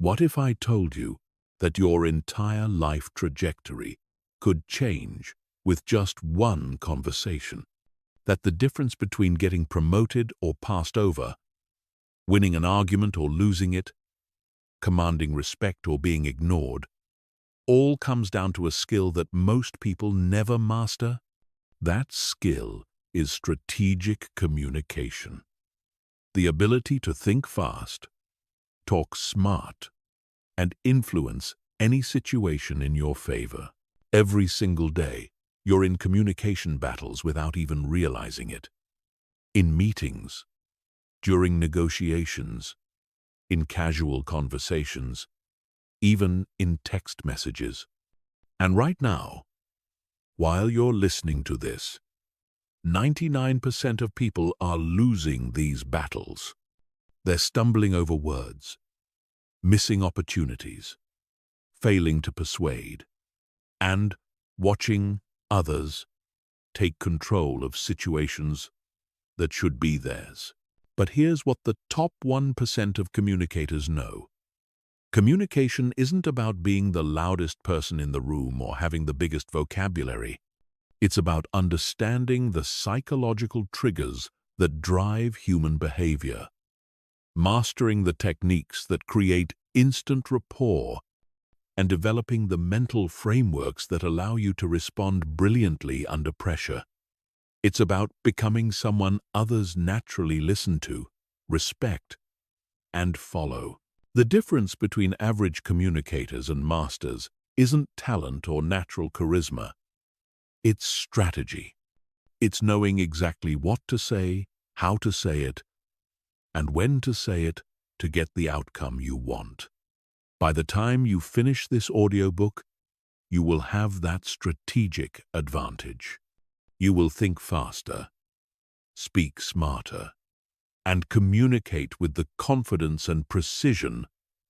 What if I told you that your entire life trajectory could change with just one conversation? That the difference between getting promoted or passed over, winning an argument or losing it, commanding respect or being ignored, all comes down to a skill that most people never master? That skill is strategic communication. The ability to think fast, talk smart, and influence any situation in your favor. Every single day, you're in communication battles without even realizing it. In meetings, during negotiations, in casual conversations, even in text messages. And right now, while you're listening to this, 99% of people are losing these battles. They're stumbling over words, missing opportunities, failing to persuade, and watching others take control of situations that should be theirs. But here's what the top 1% of communicators know. Communication isn't about being the loudest person in the room or having the biggest vocabulary. It's about understanding the psychological triggers that drive human behavior, mastering the techniques that create instant rapport, and developing the mental frameworks that allow you to respond brilliantly under pressure. It's about becoming someone others naturally listen to, respect, and follow. The difference between average communicators and masters isn't talent or natural charisma. It's strategy. It's knowing exactly what to say, how to say it, and when to say it to get the outcome you want. By the time you finish this audiobook, you will have that strategic advantage. You will think faster, speak smarter, and communicate with the confidence and precision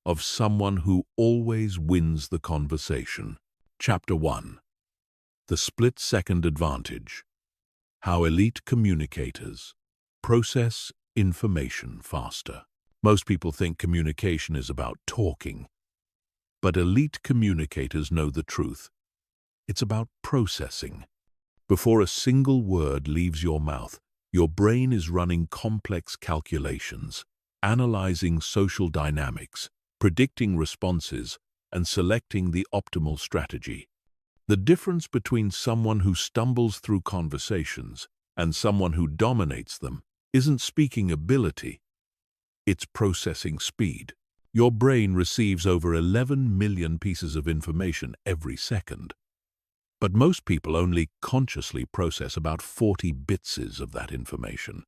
of someone who always wins the conversation. Chapter 1. The Split-Second Advantage. How elite communicators process information faster. Most people think communication is about talking, but elite communicators know the truth. It's about processing. Before a single word leaves your mouth, your brain is running complex calculations, analyzing social dynamics, predicting responses, and selecting the optimal strategy. The difference between someone who stumbles through conversations and someone who dominates them isn't speaking ability, it's processing speed. Your brain receives over 11 million pieces of information every second. But most people only consciously process about 40 bits of that information.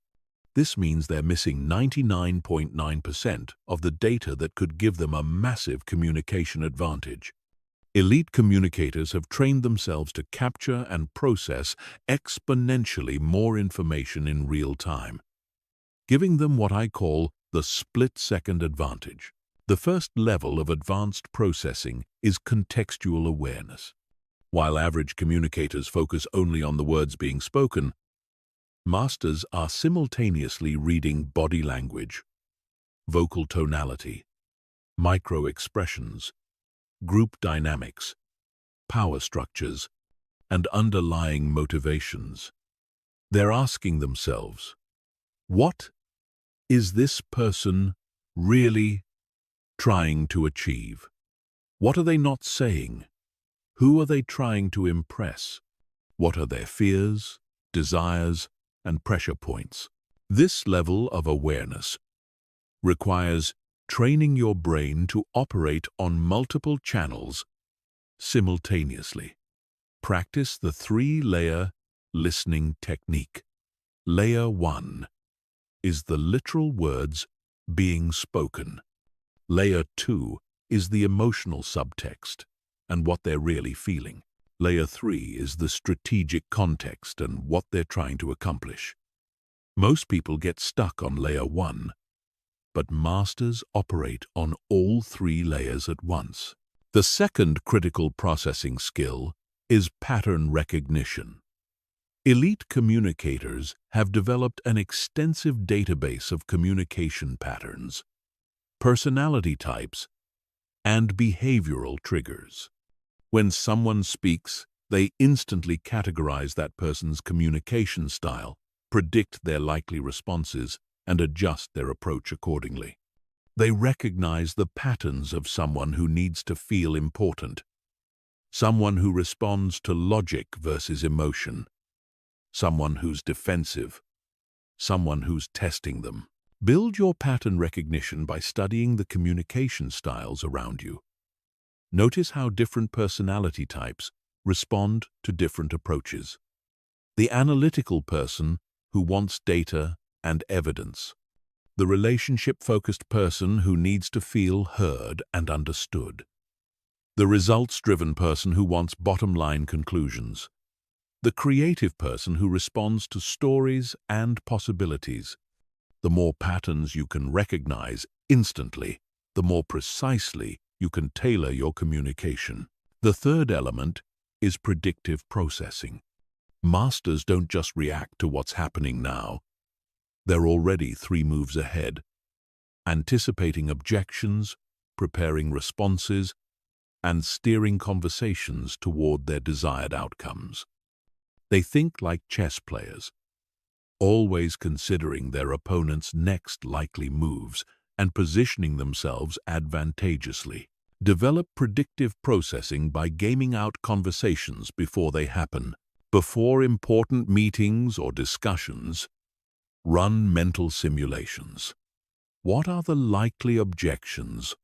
This means they're missing 99.9% of the data that could give them a massive communication advantage. Elite communicators have trained themselves to capture and process exponentially more information in real time, giving them what I call the split-second advantage. The first level of advanced processing is contextual awareness. While average communicators focus only on the words being spoken, masters are simultaneously reading body language, vocal tonality, micro-expressions, group dynamics, power structures, and underlying motivations. They're asking themselves, what is this person really trying to achieve? What are they not saying? Who are they trying to impress? What are their fears, desires, and pressure points? This level of awareness requires training your brain to operate on multiple channels simultaneously. Practice the 3-layer listening technique. Layer 1 is the literal words being spoken. Layer 2 is the emotional subtext and what they're really feeling. Layer 3 is the strategic context and what they're trying to accomplish. Most people get stuck on Layer 1, but masters operate on all 3 layers at once. The second critical processing skill is pattern recognition. Elite communicators have developed an extensive database of communication patterns, personality types, and behavioral triggers. When someone speaks, they instantly categorize that person's communication style, predict their likely responses, and adjust their approach accordingly. They recognize the patterns of someone who needs to feel important, someone who responds to logic versus emotion, someone who's defensive, someone who's testing them. Build your pattern recognition by studying the communication styles around you. Notice how different personality types respond to different approaches. The analytical person who wants data and evidence. The relationship-focused person who needs to feel heard and understood. The results-driven person who wants bottom-line conclusions. The creative person who responds to stories and possibilities. The more patterns you can recognize instantly, the more precisely you can tailor your communication. The third element is predictive processing. Masters don't just react to what's happening now. They're already 3 moves ahead, anticipating objections, preparing responses, and steering conversations toward their desired outcomes. They think like chess players, always considering their opponent's next likely moves and positioning themselves advantageously. Develop predictive processing by gaming out conversations before they happen. Before important meetings or discussions, run mental simulations. What are the likely objections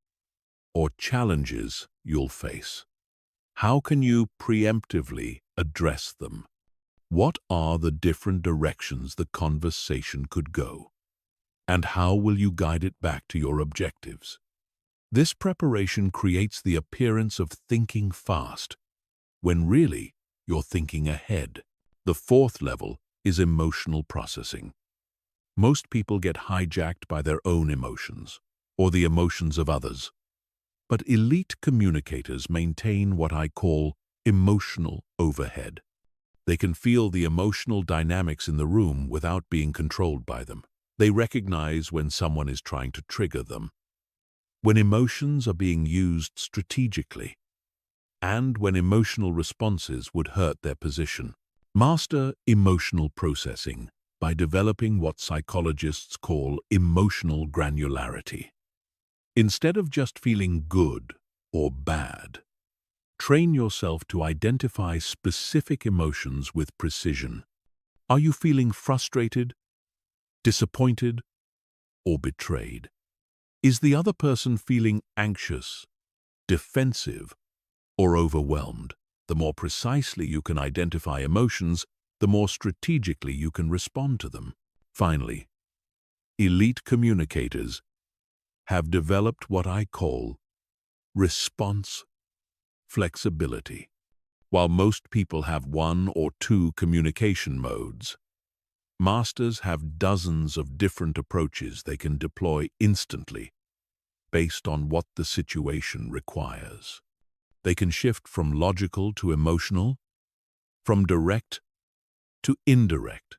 or challenges you'll face? How can you preemptively address them? What are the different directions the conversation could go? And how will you guide it back to your objectives? This preparation creates the appearance of thinking fast, when really you're thinking ahead. The fourth level is emotional processing. Most people get hijacked by their own emotions, or the emotions of others. But elite communicators maintain what I call emotional overhead. They can feel the emotional dynamics in the room without being controlled by them. They recognize when someone is trying to trigger them, when emotions are being used strategically, and when emotional responses would hurt their position. Master emotional processing by developing what psychologists call emotional granularity. Instead of just feeling good or bad, train yourself to identify specific emotions with precision. Are you feeling frustrated, disappointed, or betrayed? Is the other person feeling anxious, defensive, or overwhelmed? The more precisely you can identify emotions, the more strategically you can respond to them. Finally, elite communicators have developed what I call response flexibility. While most people have 1 or 2 communication modes, masters have dozens of different approaches they can deploy instantly based on what the situation requires. They can shift from logical to emotional, from direct to indirect,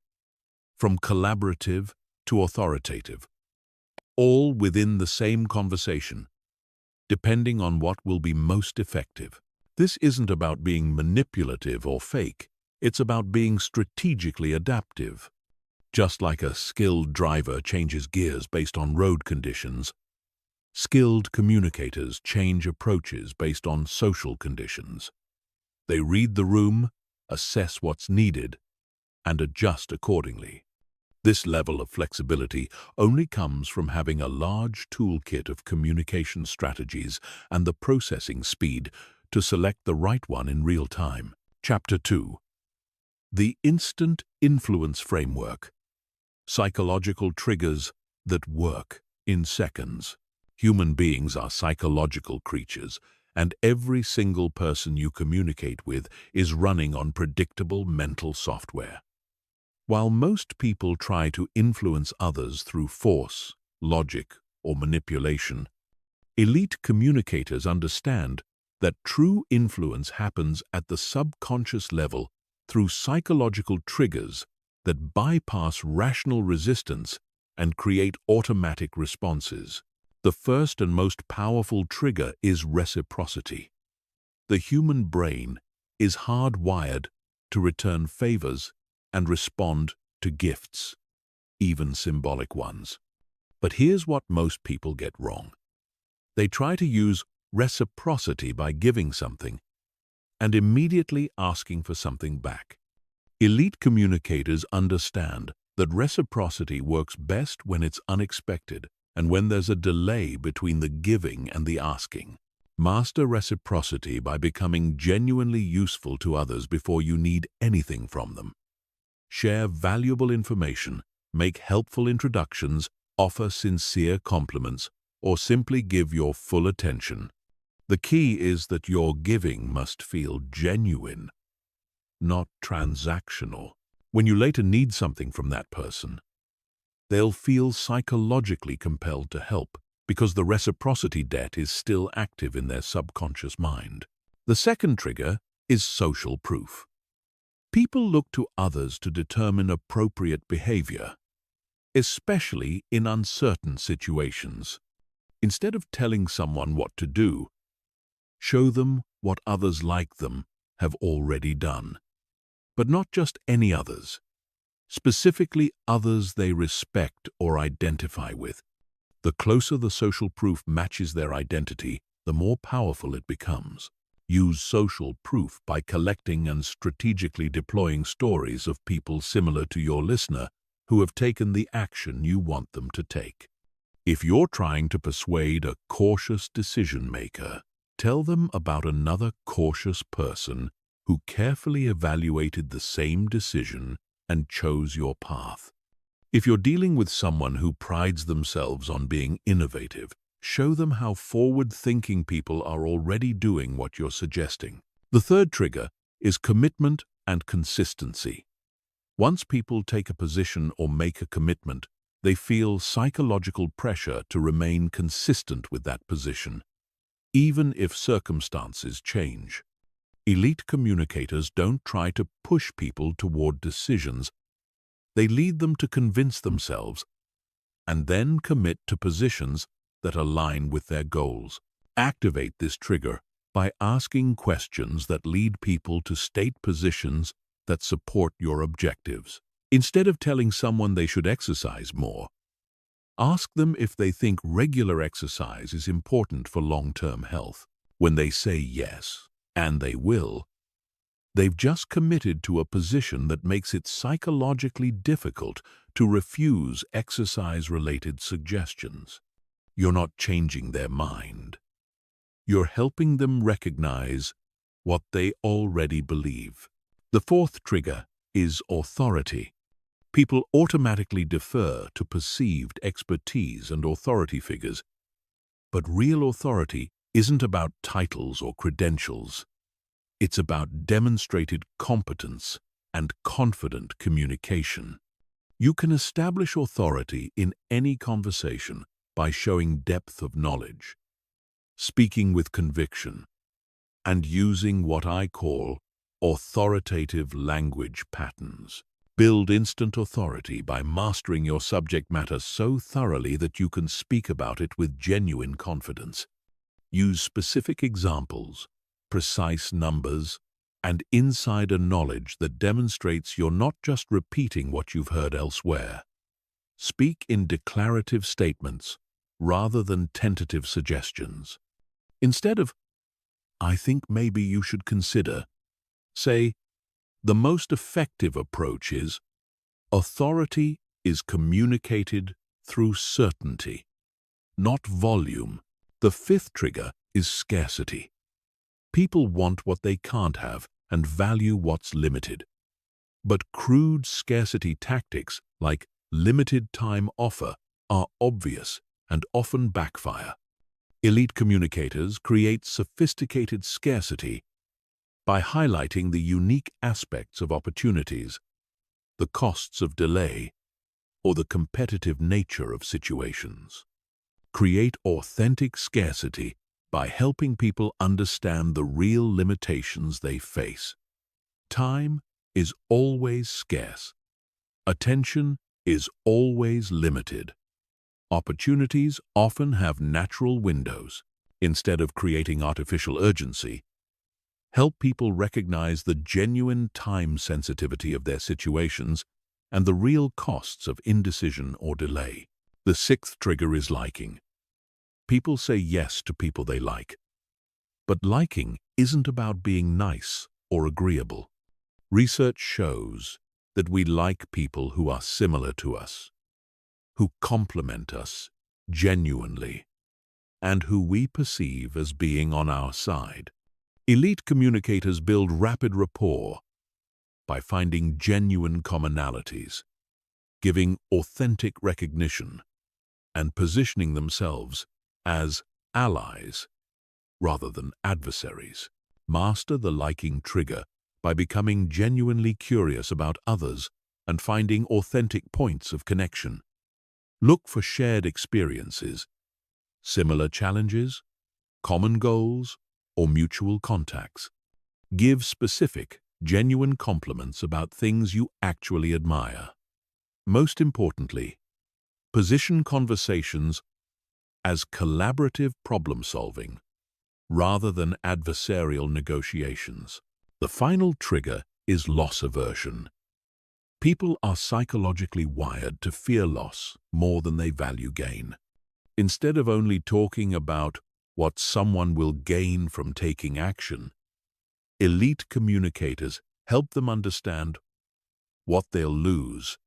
from collaborative to authoritative, all within the same conversation, depending on what will be most effective. This isn't about being manipulative or fake. It's about being strategically adaptive. Just like a skilled driver changes gears based on road conditions, skilled communicators change approaches based on social conditions. They read the room, assess what's needed, and adjust accordingly. This level of flexibility only comes from having a large toolkit of communication strategies and the processing speed to select the right one in real time. Chapter 2. The Instant Influence Framework. Psychological triggers that work in seconds. Human beings are psychological creatures, and every single person you communicate with is running on predictable mental software. While most people try to influence others through force, logic, or manipulation, elite communicators understand that true influence happens at the subconscious level through psychological triggers that bypass rational resistance and create automatic responses. The first and most powerful trigger is reciprocity. The human brain is hardwired to return favors and respond to gifts, even symbolic ones. But here's what most people get wrong. They try to use reciprocity by giving something and immediately asking for something back. Elite communicators understand that reciprocity works best when it's unexpected and when there's a delay between the giving and the asking. Master reciprocity by becoming genuinely useful to others before you need anything from them. Share valuable information, make helpful introductions, offer sincere compliments, or simply give your full attention. The key is that your giving must feel genuine, not transactional. When you later need something from that person, they'll feel psychologically compelled to help because the reciprocity debt is still active in their subconscious mind. The second trigger is social proof. People look to others to determine appropriate behavior, especially in uncertain situations. Instead of telling someone what to do, show them what others like them have already done. But not just any others, specifically others they respect or identify with. The closer the social proof matches their identity, the more powerful it becomes. Use social proof by collecting and strategically deploying stories of people similar to your listener who have taken the action you want them to take. If you're trying to persuade a cautious decision maker, tell them about another cautious person who carefully evaluated the same decision and chose your path. If you're dealing with someone who prides themselves on being innovative, show them how forward-thinking people are already doing what you're suggesting. The third trigger is commitment and consistency. Once people take a position or make a commitment, they feel psychological pressure to remain consistent with that position, even if circumstances change. Elite communicators don't try to push people toward decisions. They lead them to convince themselves and then commit to positions that align with their goals. Activate this trigger by asking questions that lead people to state positions that support your objectives. Instead of telling someone they should exercise more, ask them if they think regular exercise is important for long-term health. When they say yes, and they will, they've just committed to a position that makes it psychologically difficult to refuse exercise-related suggestions. You're not changing their mind. You're helping them recognize what they already believe. The fourth trigger is authority. People automatically defer to perceived expertise and authority figures, but real authority isn't about titles or credentials. It's about demonstrated competence and confident communication. You can establish authority in any conversation by showing depth of knowledge, speaking with conviction, and using what I call authoritative language patterns. Build instant authority by mastering your subject matter so thoroughly that you can speak about it with genuine confidence. Use specific examples, precise numbers, and insider knowledge that demonstrates you're not just repeating what you've heard elsewhere. Speak in declarative statements rather than tentative suggestions. Instead of, "I think maybe you should consider," say, "The most effective approach is," authority is communicated through certainty, not volume. The fifth trigger is scarcity. People want what they can't have and value what's limited. But crude scarcity tactics like limited time offer are obvious and often backfire. Elite communicators create sophisticated scarcity by highlighting the unique aspects of opportunities, the costs of delay, or the competitive nature of situations. Create authentic scarcity by helping people understand the real limitations they face. Time is always scarce. Attention is always limited. Opportunities often have natural windows. Instead of creating artificial urgency, help people recognize the genuine time sensitivity of their situations and the real costs of indecision or delay. The sixth trigger is liking. People say yes to people they like. But liking isn't about being nice or agreeable. Research shows that we like people who are similar to us, who complement us genuinely, and who we perceive as being on our side. Elite communicators build rapid rapport by finding genuine commonalities, giving authentic recognition, and positioning themselves as allies rather than adversaries. Master the liking trigger by becoming genuinely curious about others and finding authentic points of connection. Look for shared experiences, similar challenges, common goals, or mutual contacts. Give specific, genuine compliments about things you actually admire. Most importantly, position conversations as collaborative problem-solving rather than adversarial negotiations. The final trigger is loss aversion. People are psychologically wired to fear loss more than they value gain. Instead of only talking about what someone will gain from taking action, elite communicators help them understand what they'll lose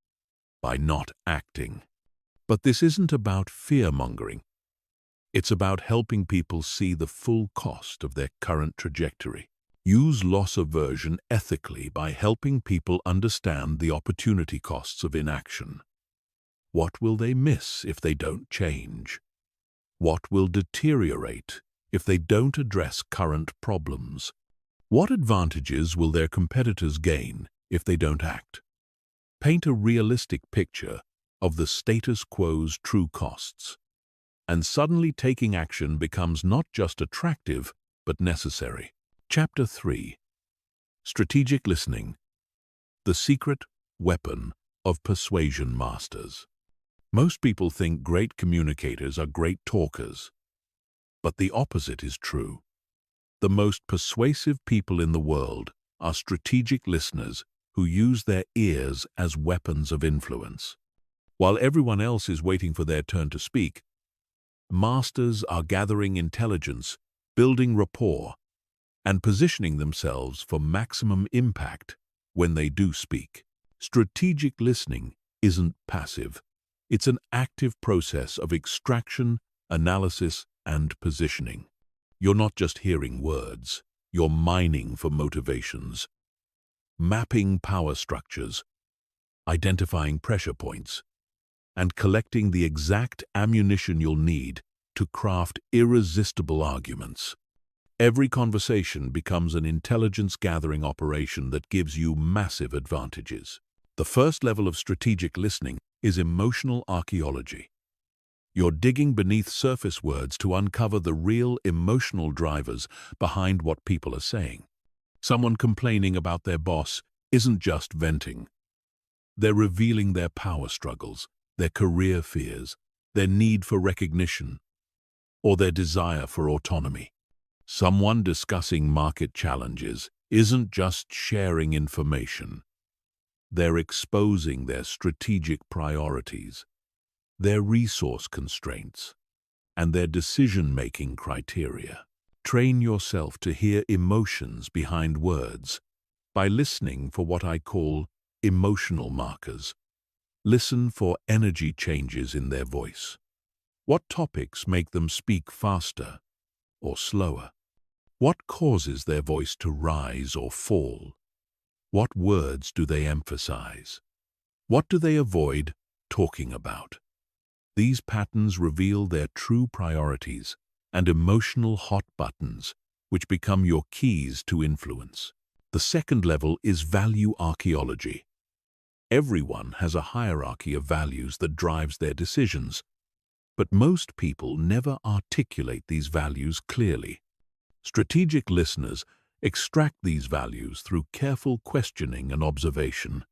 by not acting. But this isn't about fear-mongering. It's about helping people see the full cost of their current trajectory. Use loss aversion ethically by helping people understand the opportunity costs of inaction. What will they miss if they don't change? What will deteriorate if they don't address current problems? What advantages will their competitors gain if they don't act? Paint a realistic picture of the status quo's true costs. And suddenly taking action becomes not just attractive, but necessary. Chapter 3. Strategic Listening. The Secret Weapon of Persuasion Masters. Most people think great communicators are great talkers, but the opposite is true. The most persuasive people in the world are strategic listeners who use their ears as weapons of influence. While everyone else is waiting for their turn to speak, masters are gathering intelligence, building rapport, and positioning themselves for maximum impact when they do speak. Strategic listening isn't passive. It's an active process of extraction, analysis, and positioning. You're not just hearing words, you're mining for motivations, mapping power structures, identifying pressure points, and collecting the exact ammunition you'll need to craft irresistible arguments. Every conversation becomes an intelligence-gathering operation that gives you massive advantages. The first level of strategic listening is emotional archaeology. You're digging beneath surface words to uncover the real emotional drivers behind what people are saying. Someone complaining about their boss isn't just venting. They're revealing their power struggles, their career fears, their need for recognition, or their desire for autonomy. Someone discussing market challenges isn't just sharing information. They're exposing their strategic priorities, their resource constraints, and their decision-making criteria. Train yourself to hear emotions behind words by listening for what I call emotional markers. Listen for energy changes in their voice. What topics make them speak faster or slower? What causes their voice to rise or fall? What words do they emphasize? What do they avoid talking about? These patterns reveal their true priorities and emotional hot buttons, which become your keys to influence. The second level is value archaeology. Everyone has a hierarchy of values that drives their decisions, but most people never articulate these values clearly. Strategic listeners extract these values through careful questioning and observation.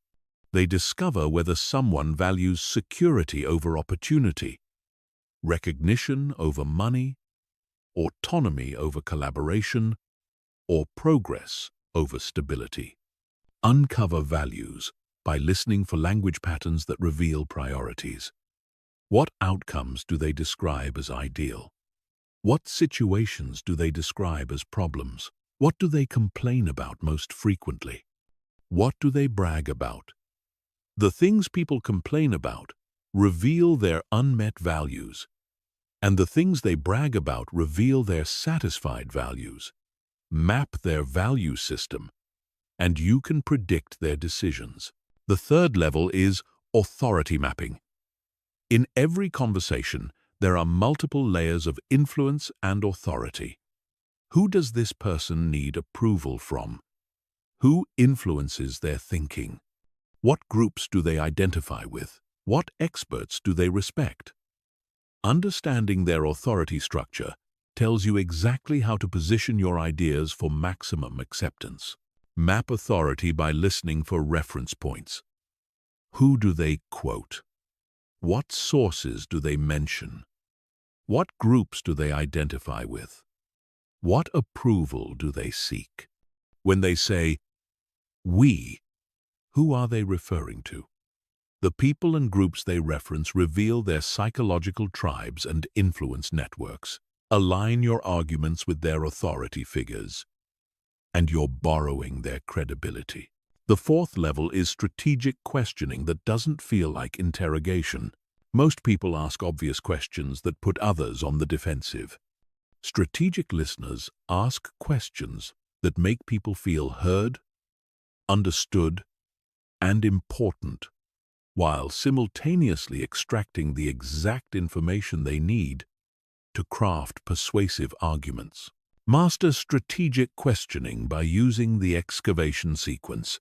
They discover whether someone values security over opportunity, recognition over money, autonomy over collaboration, or progress over stability. Uncover values by listening for language patterns that reveal priorities. What outcomes do they describe as ideal? What situations do they describe as problems? What do they complain about most frequently? What do they brag about? The things people complain about reveal their unmet values, and the things they brag about reveal their satisfied values. Map their value system, and you can predict their decisions. The third level is authority mapping. In every conversation, there are multiple layers of influence and authority. Who does this person need approval from? Who influences their thinking? What groups do they identify with? What experts do they respect? Understanding their authority structure tells you exactly how to position your ideas for maximum acceptance. Map authority by listening for reference points. Who do they quote? What sources do they mention? What groups do they identify with? What approval do they seek? When they say, "we," who are they referring to? The people and groups they reference reveal their psychological tribes and influence networks. Align your arguments with their authority figures, and you're borrowing their credibility. The fourth level is strategic questioning that doesn't feel like interrogation. Most people ask obvious questions that put others on the defensive. Strategic listeners ask questions that make people feel heard, understood, and important, while simultaneously extracting the exact information they need to craft persuasive arguments. Master strategic questioning by using the excavation sequence.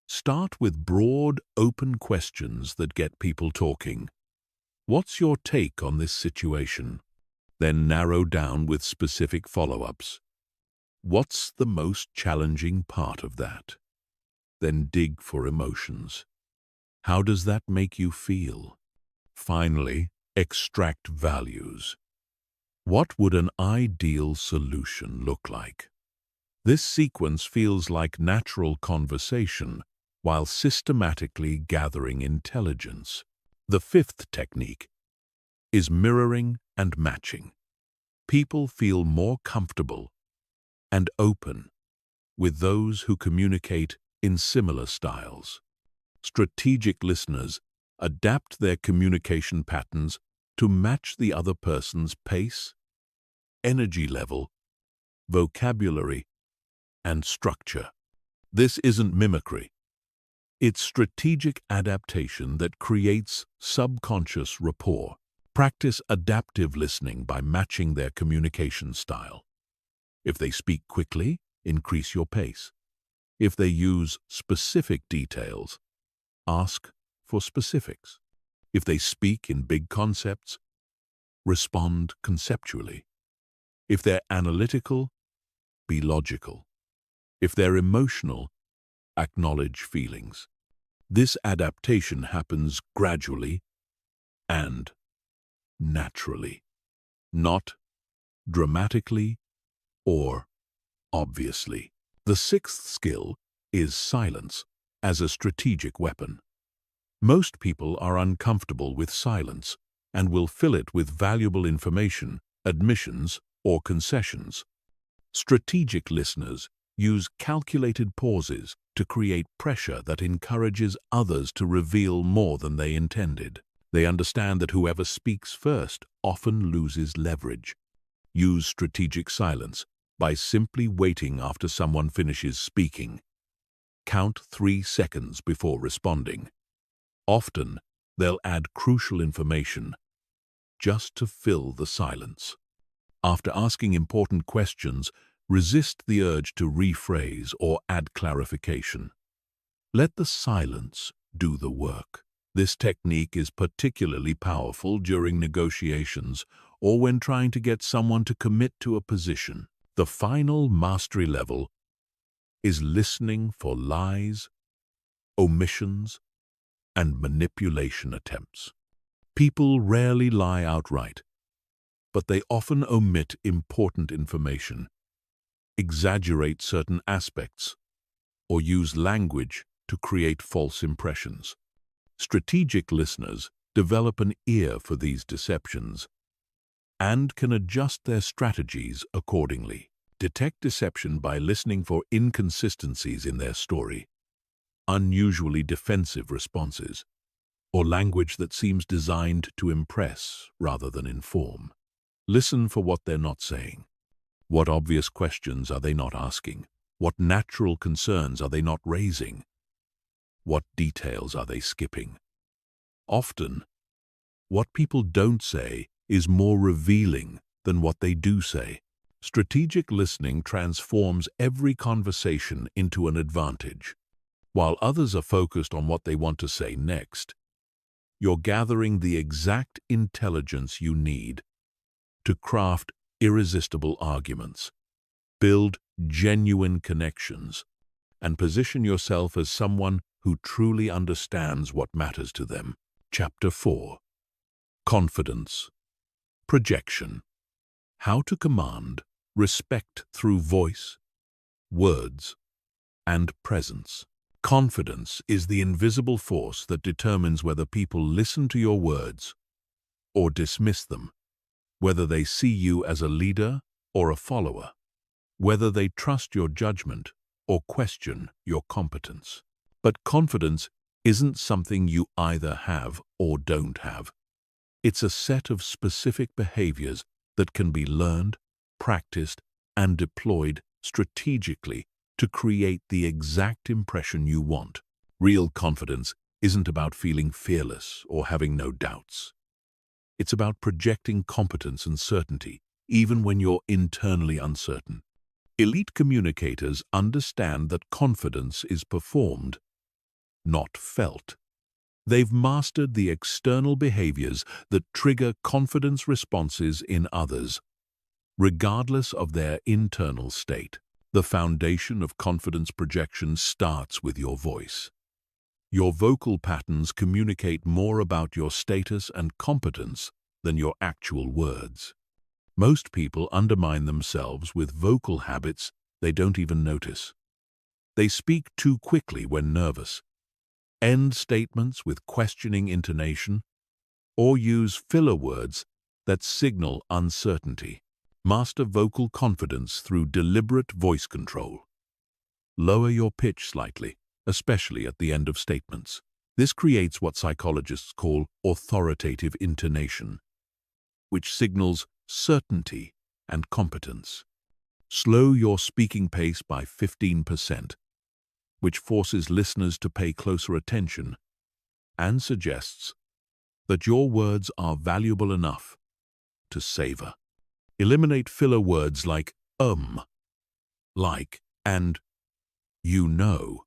Start with broad, open questions that get people talking. What's your take on this situation? Then narrow down with specific follow-ups. What's the most challenging part of that? Then dig for emotions. How does that make you feel? Finally, extract values. What would an ideal solution look like? This sequence feels like natural conversation while systematically gathering intelligence. The fifth technique is mirroring and matching. People feel more comfortable and open with those who communicate in similar styles. Strategic listeners adapt their communication patterns to match the other person's pace, energy level, vocabulary, and structure. This isn't mimicry. It's strategic adaptation that creates subconscious rapport. Practice adaptive listening by matching their communication style. If they speak quickly, increase your pace. If they use specific details, ask for specifics. If they speak in big concepts, respond conceptually. If they're analytical, be logical. If they're emotional, acknowledge feelings. This adaptation happens gradually and naturally, not dramatically or obviously. The sixth skill is silence as a strategic weapon. Most people are uncomfortable with silence and will fill it with valuable information, admissions, or concessions. Strategic listeners use calculated pauses to create pressure that encourages others to reveal more than they intended. They understand that whoever speaks first often loses leverage. Use strategic silence by simply waiting after someone finishes speaking. Count 3 seconds before responding. Often, they'll add crucial information just to fill the silence. After asking important questions, resist the urge to rephrase or add clarification. Let the silence do the work. This technique is particularly powerful during negotiations or when trying to get someone to commit to a position. The final mastery level is listening for lies, omissions, and manipulation attempts. People rarely lie outright, but they often omit important information, exaggerate certain aspects, or use language to create false impressions. Strategic listeners develop an ear for these deceptions and can adjust their strategies accordingly. Detect deception by listening for inconsistencies in their story, unusually defensive responses, or language that seems designed to impress rather than inform. Listen for what they're not saying. What obvious questions are they not asking? What natural concerns are they not raising? What details are they skipping? Often, what people don't say is more revealing than what they do say. Strategic listening transforms every conversation into an advantage. While others are focused on what they want to say next, you're gathering the exact intelligence you need to craft irresistible arguments, build genuine connections, and position yourself as someone who truly understands what matters to them. Chapter 4. Confidence. Projection. How to command respect through voice, words, and presence. Confidence is the invisible force that determines whether people listen to your words or dismiss them, whether they see you as a leader or a follower, whether they trust your judgment or question your competence. But confidence isn't something you either have or don't have. It's a set of specific behaviors that can be learned, practiced, and deployed strategically to create the exact impression you want. Real confidence isn't about feeling fearless or having no doubts. It's about projecting competence and certainty, even when you're internally uncertain. Elite communicators understand that confidence is performed, not felt. They've mastered the external behaviors that trigger confidence responses in others, regardless of their internal state. The foundation of confidence projection starts with your voice. Your vocal patterns communicate more about your status and competence than your actual words. Most people undermine themselves with vocal habits they don't even notice. They speak too quickly when nervous, end statements with questioning intonation, or use filler words that signal uncertainty. Master vocal confidence through deliberate voice control. Lower your pitch slightly, especially at the end of statements. This creates what psychologists call authoritative intonation, which signals certainty and competence. Slow your speaking pace by 15%, which forces listeners to pay closer attention and suggests that your words are valuable enough to savor. Eliminate filler words like like, and you know,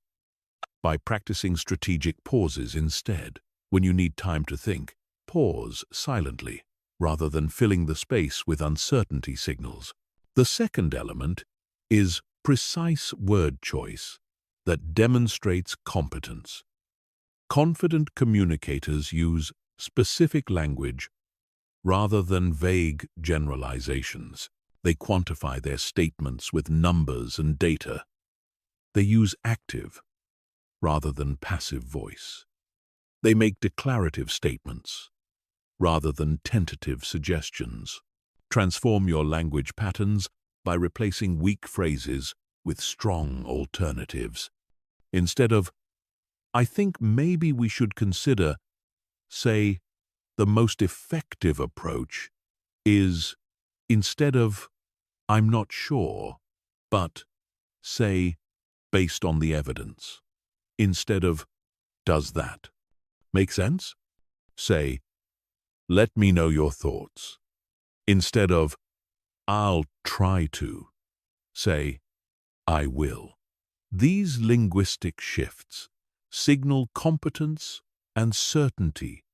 by practicing strategic pauses instead. When you need time to think, pause silently, rather than filling the space with uncertainty signals. The second element is precise word choice that demonstrates competence. Confident communicators use specific language rather than vague generalizations. They quantify their statements with numbers and data. They use active rather than passive voice. They make declarative statements rather than tentative suggestions. Transform your language patterns by replacing weak phrases with strong alternatives. Instead of, "I think maybe we should consider," say, "The most effective approach is," instead of, "I'm not sure," but say, "Based on the evidence," instead of, "Does that make sense?" Say, "Let me know your thoughts," instead of, "I'll try to." Say, "I will." These linguistic shifts signal competence and certainty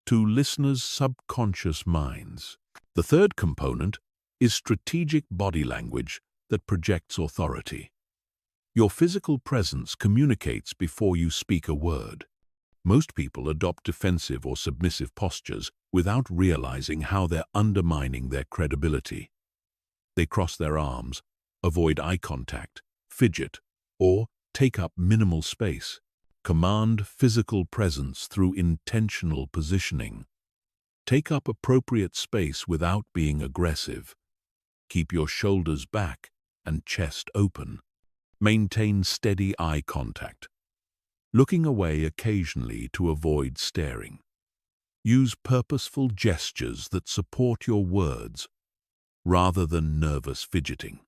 to listeners' subconscious minds. The third component is strategic body language that projects authority. Your physical presence communicates before you speak a word. Most people adopt defensive or submissive postures without realizing how they're undermining their credibility. They cross their arms, avoid eye contact, fidget, or take up minimal space. Command physical presence through intentional positioning. Take up appropriate space without being aggressive. Keep your shoulders back and chest open. Maintain steady eye contact, looking away occasionally to avoid staring. Use purposeful gestures that support your words, rather than nervous fidgeting.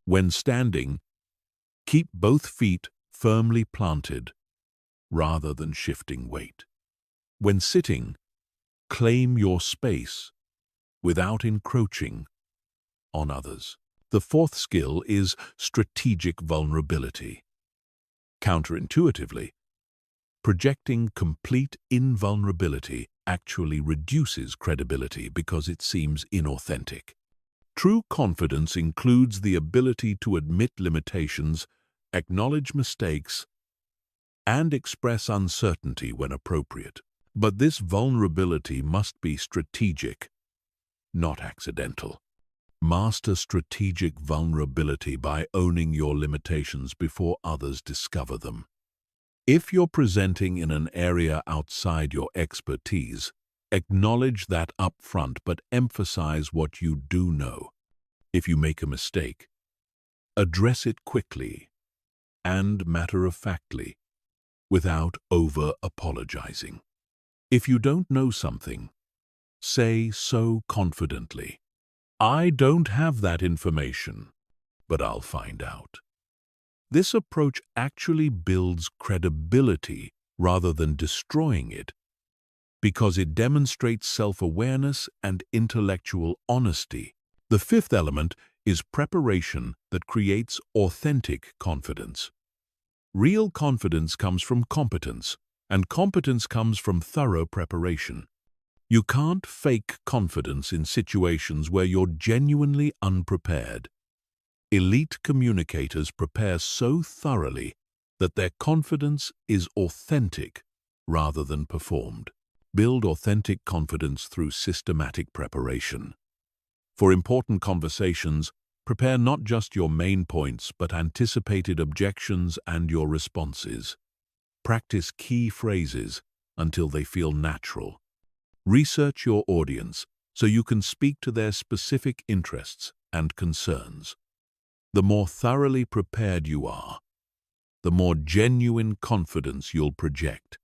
When standing, keep both feet firmly planted, rather than shifting weight. When sitting, claim your space without encroaching on others. The fourth skill is strategic vulnerability. Counterintuitively, projecting complete invulnerability actually reduces credibility because it seems inauthentic. True confidence includes the ability to admit limitations, acknowledge mistakes, and express uncertainty when appropriate. But this vulnerability must be strategic, not accidental. Master strategic vulnerability by owning your limitations before others discover them. If you're presenting in an area outside your expertise, acknowledge that up front but emphasize what you do know. If you make a mistake, address it quickly and matter-of-factly, without over-apologizing. If you don't know something, say so confidently. I don't have that information, but I'll find out. This approach actually builds credibility rather than destroying it, because it demonstrates self-awareness and intellectual honesty. The fifth element is preparation that creates authentic confidence. Real confidence comes from competence, and competence comes from thorough preparation. You can't fake confidence in situations where you're genuinely unprepared. Elite communicators prepare so thoroughly that their confidence is authentic rather than performed. Build authentic confidence through systematic preparation. For important conversations, prepare not just your main points but anticipated objections and your responses. Practice key phrases until they feel natural. Research your audience so you can speak to their specific interests and concerns. The more thoroughly prepared you are, the more genuine confidence you'll project,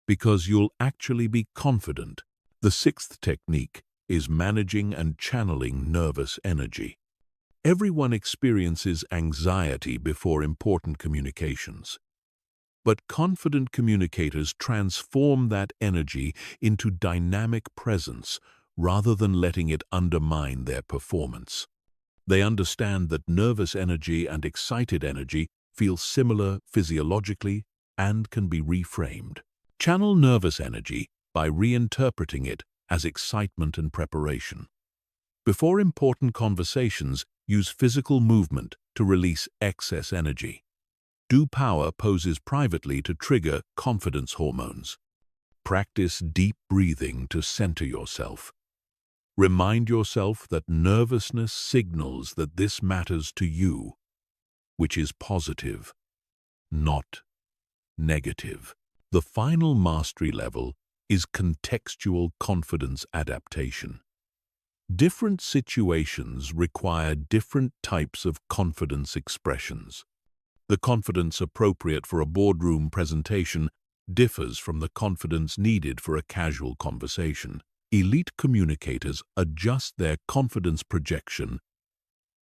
because you'll actually be confident. The sixth technique is managing and channeling nervous energy. Everyone experiences anxiety before important communications. But confident communicators transform that energy into dynamic presence rather than letting it undermine their performance. They understand that nervous energy and excited energy feel similar physiologically and can be reframed. Channel nervous energy by reinterpreting it as excitement and preparation. Before important conversations, use physical movement to release excess energy. Do power poses privately to trigger confidence hormones. Practice deep breathing to center yourself. Remind yourself that nervousness signals that this matters to you, which is positive, not negative. The final mastery level is contextual confidence adaptation. Different situations require different types of confidence expressions. The confidence appropriate for a boardroom presentation differs from the confidence needed for a casual conversation. Elite communicators adjust their confidence projection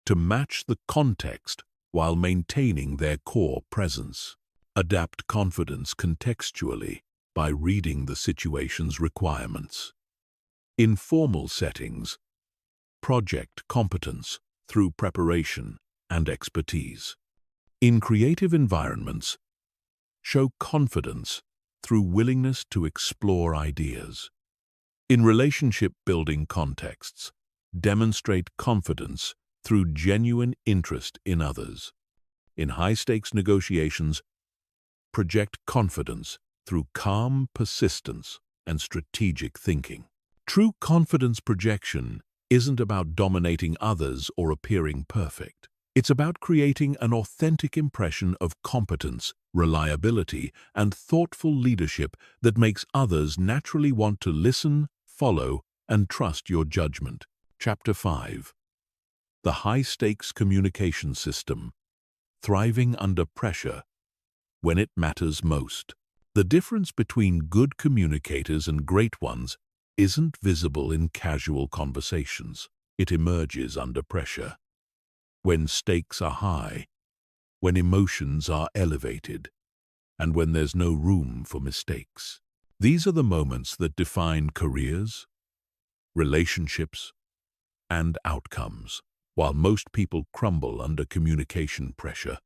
to match the context while maintaining their core presence. Adapt confidence contextually by reading the situation's requirements. In formal settings, project competence through preparation and expertise. In creative environments, show confidence through willingness to explore ideas. In relationship-building contexts, demonstrate confidence through genuine interest in others. In high-stakes negotiations, project confidence through calm persistence and strategic thinking. True confidence projection isn't about dominating others or appearing perfect. It's about creating an authentic impression of competence, reliability, and thoughtful leadership that makes others naturally want to listen, follow, and trust your judgment. Chapter 5. The High-Stakes Communication System. Thriving under pressure when it matters most. The difference between good communicators and great ones isn't visible in casual conversations. It emerges under pressure. When stakes are high, when emotions are elevated, and when there's no room for mistakes. These are the moments that define careers, relationships, and outcomes. While most people crumble under communication pressure,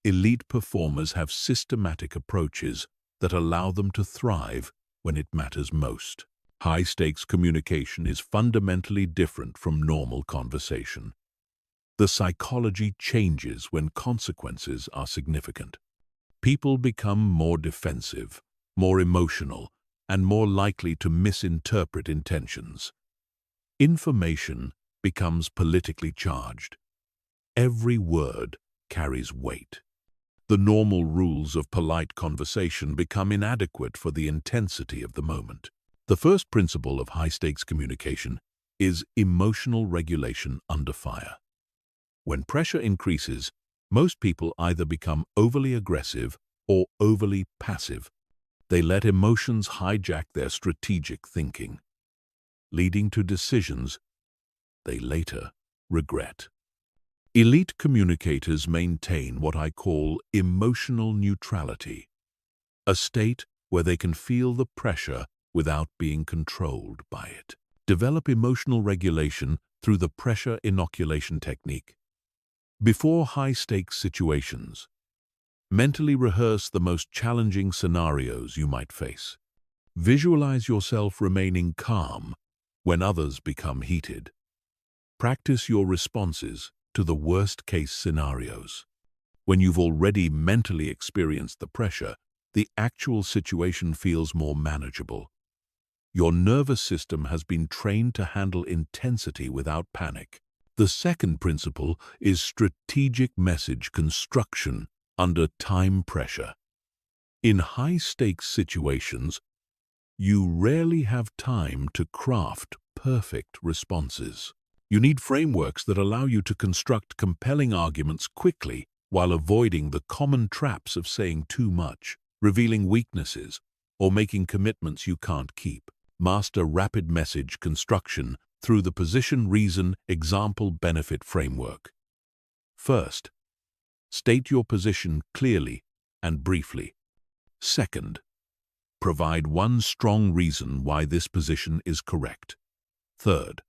elite performers have systematic approaches that allow them to thrive when it matters most. High-stakes communication is fundamentally different from normal conversation. The psychology changes when consequences are significant. People become more defensive, more emotional, and more likely to misinterpret intentions. Information becomes politically charged. Every word carries weight. The normal rules of polite conversation become inadequate for the intensity of the moment. The first principle of high-stakes communication is emotional regulation under fire. When pressure increases, most people either become overly aggressive or overly passive. They let emotions hijack their strategic thinking, leading to decisions they later regret. Elite communicators maintain what I call emotional neutrality, a state where they can feel the pressure without being controlled by it. Develop emotional regulation through the pressure inoculation technique. Before high-stakes situations, mentally rehearse the most challenging scenarios you might face. Visualize yourself remaining calm when others become heated. Practice your responses to the worst-case scenarios. When you've already mentally experienced the pressure, the actual situation feels more manageable. Your nervous system has been trained to handle intensity without panic. The second principle is strategic message construction under time pressure. In high-stakes situations, you rarely have time to craft perfect responses. You need frameworks that allow you to construct compelling arguments quickly while avoiding the common traps of saying too much, revealing weaknesses, or making commitments you can't keep. Master rapid message construction through the position-reason-example-benefit framework. First, state your position clearly and briefly. Second, provide one strong reason why this position is correct. Third,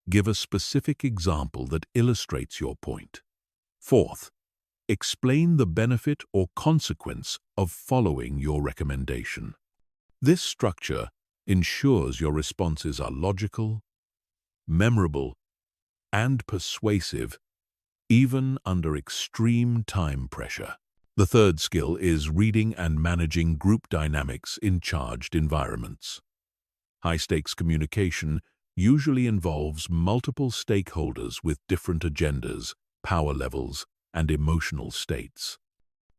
give a specific example that illustrates your point. Fourth, explain the benefit or consequence of following your recommendation. This structure ensures your responses are logical, memorable, and persuasive, even under extreme time pressure. The third skill is reading and managing group dynamics in charged environments. High-stakes communication usually involves multiple stakeholders with different agendas, power levels, and emotional states.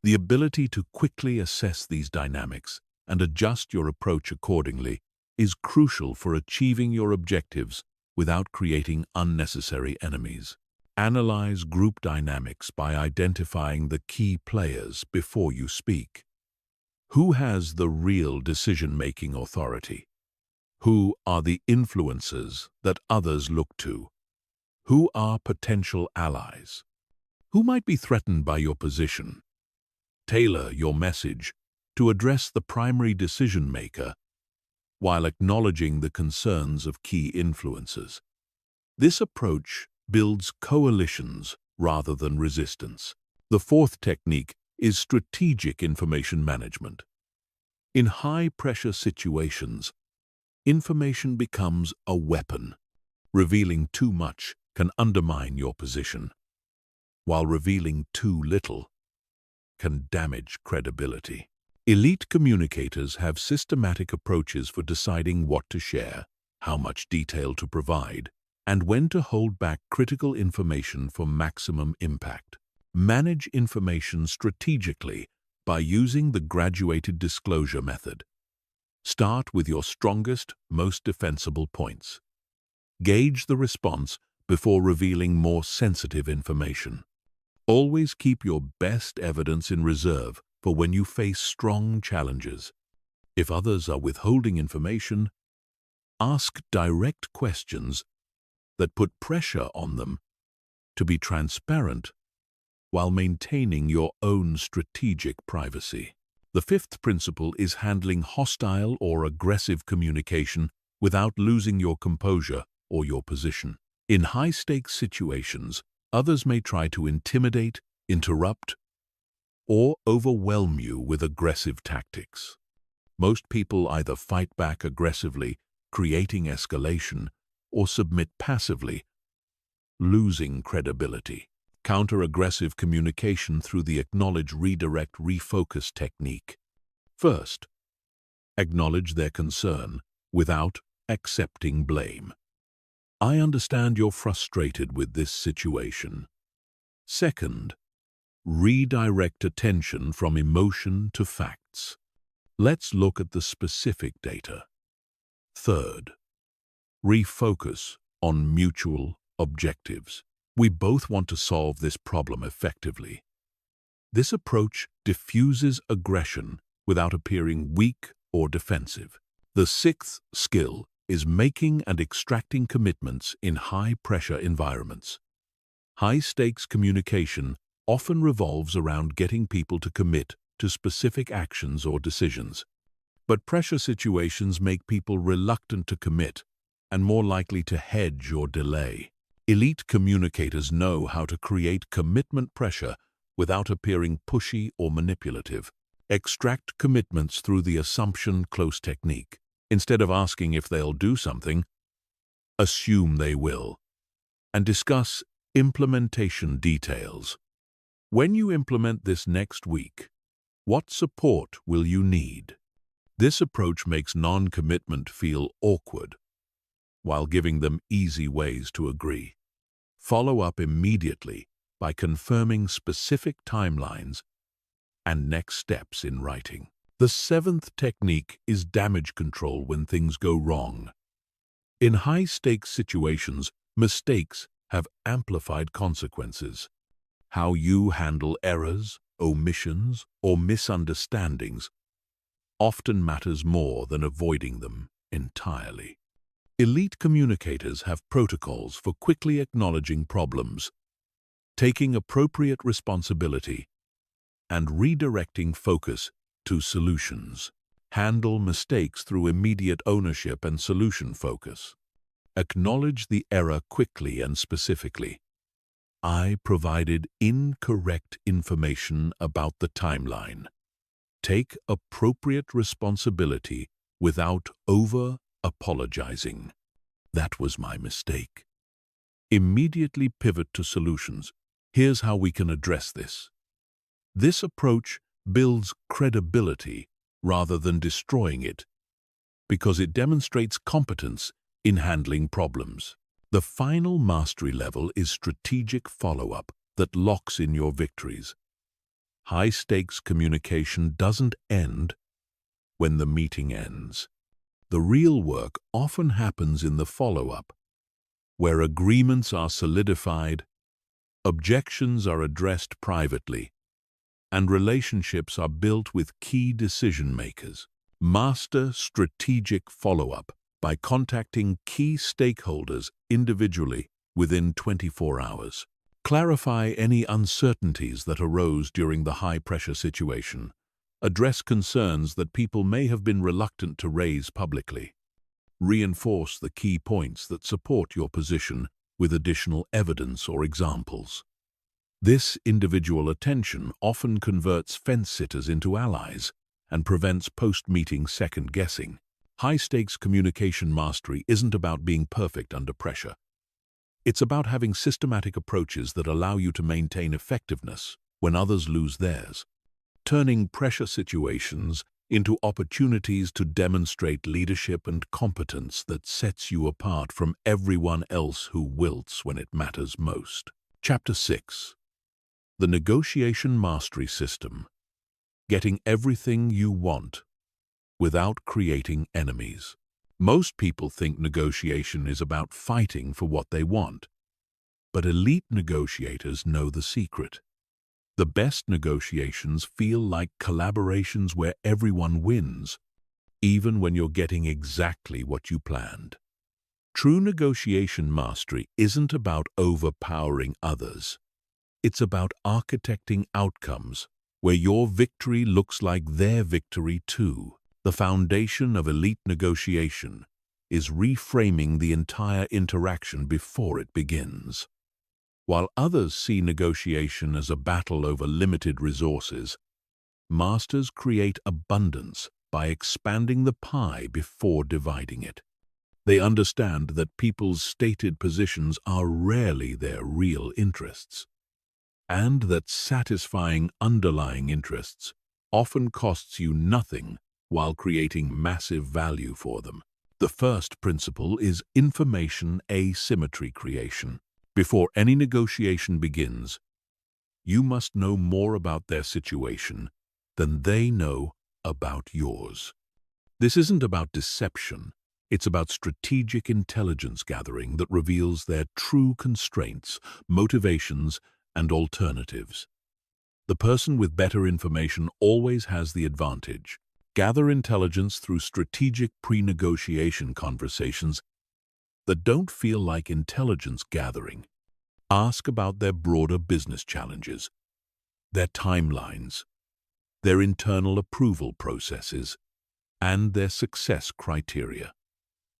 The ability to quickly assess these dynamics and adjust your approach accordingly is crucial for achieving your objectives without creating unnecessary enemies. Analyze group dynamics by identifying the key players before you speak. Who has the real decision-making authority? Who are the influencers that others look to? Who are potential allies? Who might be threatened by your position? Tailor your message to address the primary decision-maker while acknowledging the concerns of key influencers. This approach builds coalitions rather than resistance. The fourth technique is strategic information management. In high-pressure situations, information becomes a weapon. Revealing too much can undermine your position, while revealing too little can damage credibility. Elite communicators have systematic approaches for deciding what to share. how much detail to provide, and when to hold back critical information for maximum impact. Manage information strategically by using the graduated disclosure method. Start with your strongest, most defensible points. Gauge the response before revealing more sensitive information. Always keep your best evidence in reserve for when you face strong challenges. If others are withholding information, ask direct questions that put pressure on them to be transparent while maintaining your own strategic privacy. The fifth principle is handling hostile or aggressive communication without losing your composure or your position. In high-stakes situations, others may try to intimidate, interrupt, or overwhelm you with aggressive tactics. Most people either fight back aggressively, creating escalation, or submit passively, losing credibility. Counter-aggressive communication through the acknowledge, redirect, refocus technique. First, acknowledge their concern without accepting blame. I understand you're frustrated with this situation. Second, redirect attention from emotion to facts. Let's look at the specific data. Third, refocus on mutual objectives. We both want to solve this problem effectively. This approach diffuses aggression without appearing weak or defensive. The sixth skill is making and extracting commitments in high-pressure environments. High-stakes communication often revolves around getting people to commit to specific actions or decisions. But pressure situations make people reluctant to commit and more likely to hedge or delay. Elite communicators know how to create commitment pressure without appearing pushy or manipulative. Extract commitments through the assumption close technique. Instead of asking if they'll do something, assume they will, and discuss implementation details. When you implement this next week, what support will you need? This approach makes non-commitment feel awkward, while giving them easy ways to agree. Follow up immediately by confirming specific timelines and next steps in writing. The seventh technique is damage control when things go wrong. In high-stakes situations, mistakes have amplified consequences. How you handle errors, omissions, or misunderstandings often matters more than avoiding them entirely. Elite communicators have protocols for quickly acknowledging problems, taking appropriate responsibility, and redirecting focus to solutions. Handle mistakes through immediate ownership and solution focus. Acknowledge the error quickly and specifically. I provided incorrect information about the timeline. Take appropriate responsibility without over-apologizing. That was my mistake. Immediately pivot to solutions. Here's how we can address this. This approach builds credibility rather than destroying it, because it demonstrates competence in handling problems. The final mastery level is strategic follow-up that locks in your victories. High-stakes communication doesn't end when the meeting ends. The real work often happens in the follow-up, where agreements are solidified, objections are addressed privately, and relationships are built with key decision-makers. Master strategic follow-up by contacting key stakeholders individually within 24 hours. Clarify any uncertainties that arose during the high-pressure situation. Address concerns that people may have been reluctant to raise publicly. Reinforce the key points that support your position with additional evidence or examples. This individual attention often converts fence-sitters into allies and prevents post-meeting second-guessing. High-stakes communication mastery isn't about being perfect under pressure. It's about having systematic approaches that allow you to maintain effectiveness when others lose theirs. Turning pressure situations into opportunities to demonstrate leadership and competence that sets you apart from everyone else who wilts when it matters most. Chapter 6. The Negotiation Mastery System. Getting everything you want without creating enemies. Most people think negotiation is about fighting for what they want, but elite negotiators know the secret. The best negotiations feel like collaborations where everyone wins, even when you're getting exactly what you planned. True negotiation mastery isn't about overpowering others. It's about architecting outcomes where your victory looks like their victory too. The foundation of elite negotiation is reframing the entire interaction before it begins. While others see negotiation as a battle over limited resources, masters create abundance by expanding the pie before dividing it. They understand that people's stated positions are rarely their real interests, and that satisfying underlying interests often costs you nothing while creating massive value for them. The first principle is information asymmetry creation. Before any negotiation begins, you must know more about their situation than they know about yours. This isn't about deception. It's about strategic intelligence gathering that reveals their true constraints, motivations, and alternatives. The person with better information always has the advantage. Gather intelligence through strategic pre-negotiation conversations that don't feel like intelligence gathering. Ask about their broader business challenges, their timelines, their internal approval processes, and their success criteria.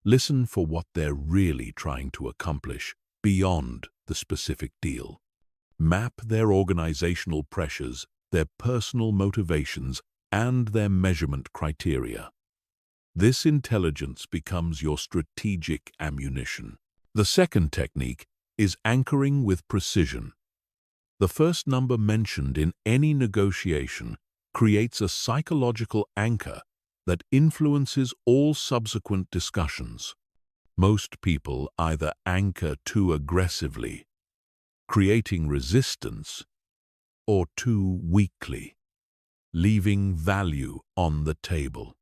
Listen for what they're really trying to accomplish beyond the specific deal. Map their organizational pressures, their personal motivations, and their measurement criteria. This intelligence becomes your strategic ammunition. The second technique is anchoring with precision. The first number mentioned in any negotiation creates a psychological anchor that influences all subsequent discussions. Most people either anchor too aggressively, creating resistance, or too weakly, leaving value on the table.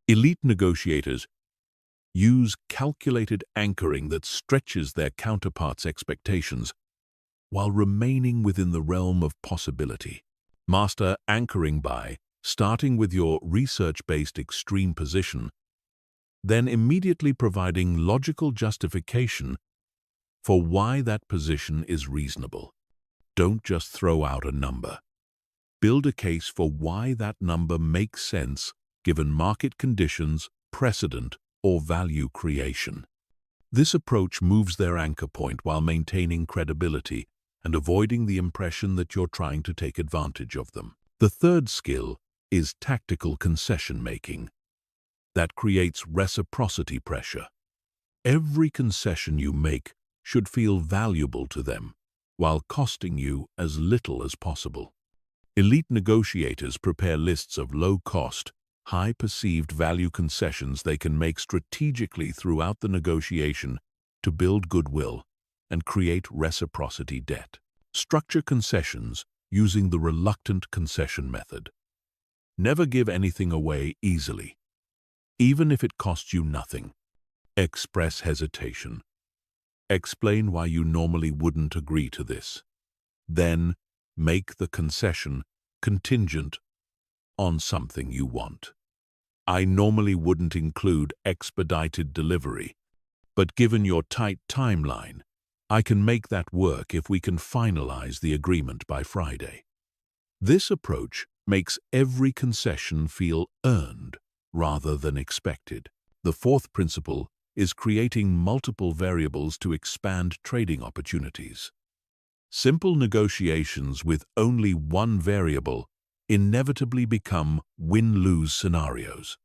Elite negotiators use calculated anchoring that stretches their counterparts' expectations while remaining within the realm of possibility. Master anchoring by starting with your research-based extreme position, then immediately providing logical justification for why that position is reasonable. Don't just throw out a number. Build a case for why that number makes sense given market conditions, precedent, or value creation. This approach moves their anchor point while maintaining credibility and avoiding the impression that you're trying to take advantage of them. The third skill is tactical concession making. That creates reciprocity pressure. Every concession you make should feel valuable to them, while costing you as little as possible. Elite negotiators prepare lists of low-cost, high perceived value concessions they can make strategically throughout the negotiation to build goodwill and create reciprocity debt. Structure concessions using the reluctant concession method. Never give anything away easily, even if it costs you nothing. Express hesitation. Explain why you normally wouldn't agree to this. Then, make the concession contingent on something you want. I normally wouldn't include expedited delivery, but given your tight timeline, I can make that work if we can finalize the agreement by Friday. This approach makes every concession feel earned rather than expected. The fourth principle is creating multiple variables to expand trading opportunities. Simple negotiations with only one variable inevitably become win-lose scenarios.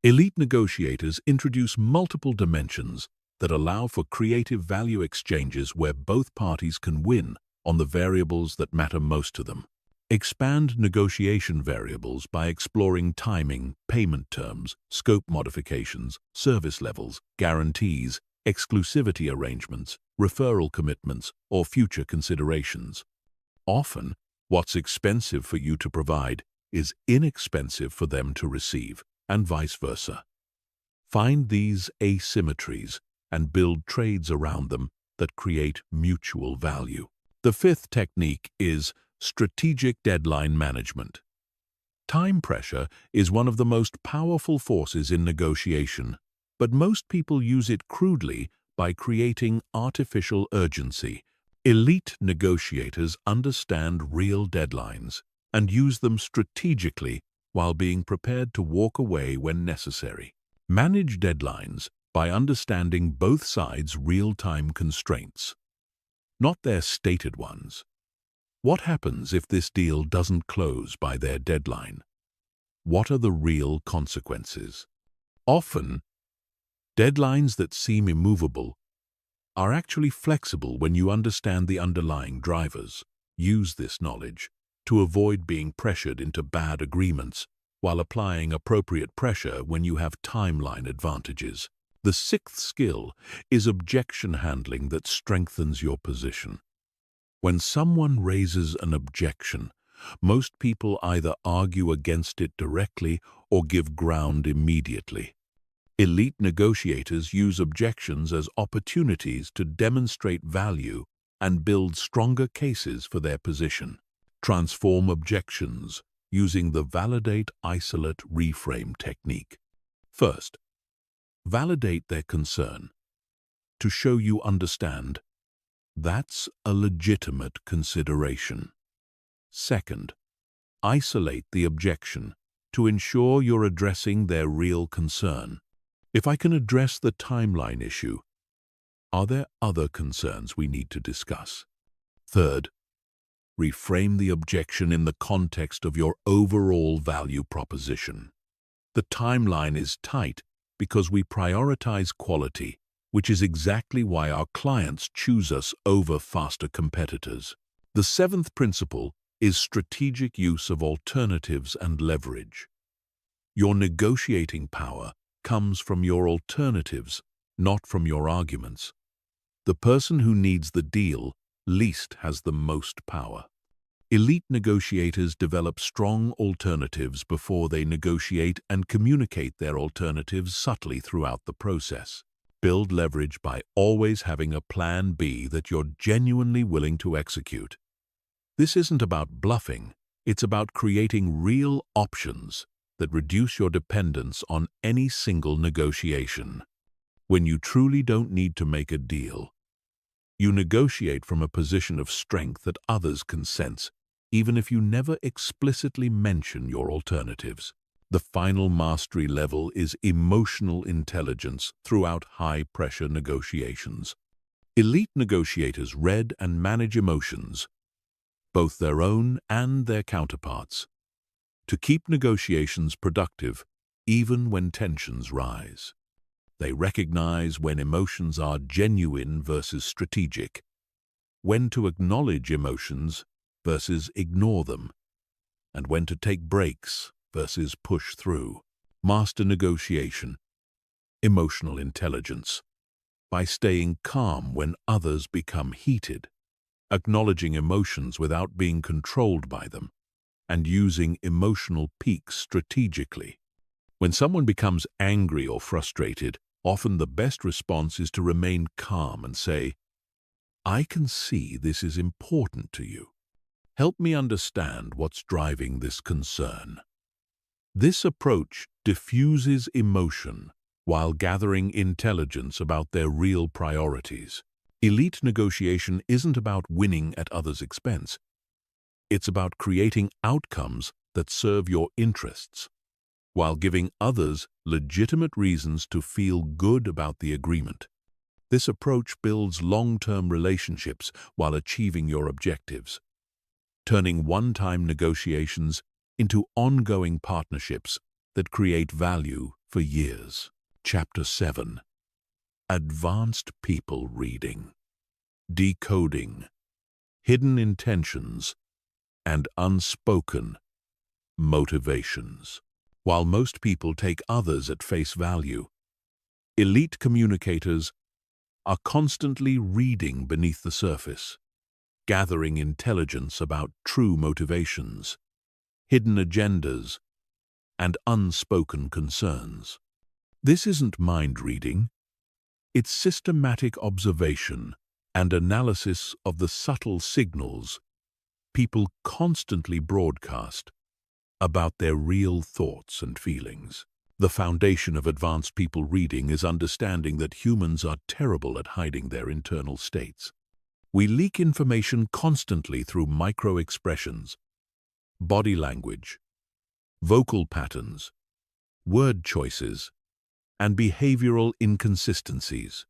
Elite negotiators introduce multiple dimensions that allow for creative value exchanges where both parties can win on the variables that matter most to them. Expand negotiation variables by exploring timing, payment terms, scope modifications, service levels, guarantees, exclusivity arrangements, referral commitments, or future considerations. Often, what's expensive for you to provide is inexpensive for them to receive, and vice versa. Find these asymmetries and build trades around them that create mutual value. The fifth technique is strategic deadline management. Time pressure is one of the most powerful forces in negotiation, but most people use it crudely by creating artificial urgency. Elite negotiators understand real deadlines and use them strategically while being prepared to walk away when necessary. Manage deadlines by understanding both sides' real-time constraints, not their stated ones. What happens if this deal doesn't close by their deadline? What are the real consequences? Often, deadlines that seem immovable are actually flexible when you understand the underlying drivers. Use this knowledge to avoid being pressured into bad agreements while applying appropriate pressure when you have timeline advantages. The sixth skill is objection handling that strengthens your position. When someone raises an objection, most people either argue against it directly or give ground immediately. Elite negotiators use objections as opportunities to demonstrate value and build stronger cases for their position. Transform objections using the validate, isolate, reframe technique. First, validate their concern. To show you understand, that's a legitimate consideration. Second, isolate the objection to ensure you're addressing their real concern. If I can address the timeline issue, are there other concerns we need to discuss? Third, reframe the objection in the context of your overall value proposition. The timeline is tight because we prioritize quality, which is exactly why our clients choose us over faster competitors. The seventh principle is strategic use of alternatives and leverage. Your negotiating power comes from your alternatives, not from your arguments. The person who needs the deal least has the most power. Elite negotiators develop strong alternatives before they negotiate and communicate their alternatives subtly throughout the process. Build leverage by always having a plan B that you're genuinely willing to execute. This isn't about bluffing, it's about creating real options that reduce your dependence on any single negotiation. When you truly don't need to make a deal, you negotiate from a position of strength that others can sense, even if you never explicitly mention your alternatives. The final mastery level is emotional intelligence throughout high-pressure negotiations. Elite negotiators read and manage emotions, both their own and their counterparts, to keep negotiations productive even when tensions rise. They recognize when emotions are genuine versus strategic, when to acknowledge emotions versus ignore them, and when to take breaks versus push through. Master negotiation, emotional intelligence, by staying calm when others become heated, acknowledging emotions without being controlled by them, and using emotional peaks strategically. When someone becomes angry or frustrated, often the best response is to remain calm and say, "I can see this is important to you. Help me understand what's driving this concern." This approach diffuses emotion while gathering intelligence about their real priorities. Elite negotiation isn't about winning at others' expense. It's about creating outcomes that serve your interests, while giving others legitimate reasons to feel good about the agreement. This approach builds long-term relationships while achieving your objectives, turning one-time negotiations into ongoing partnerships that create value for years. Chapter 7. Advanced People Reading. Decoding. Hidden intentions and unspoken motivations. While most people take others at face value, elite communicators are constantly reading beneath the surface, gathering intelligence about true motivations, hidden agendas, and unspoken concerns. This isn't mind reading, it's systematic observation and analysis of the subtle signals people constantly broadcast about their real thoughts and feelings. The foundation of advanced people reading is understanding that humans are terrible at hiding their internal states. We leak information constantly through micro-expressions, body language, vocal patterns, word choices, and behavioral inconsistencies.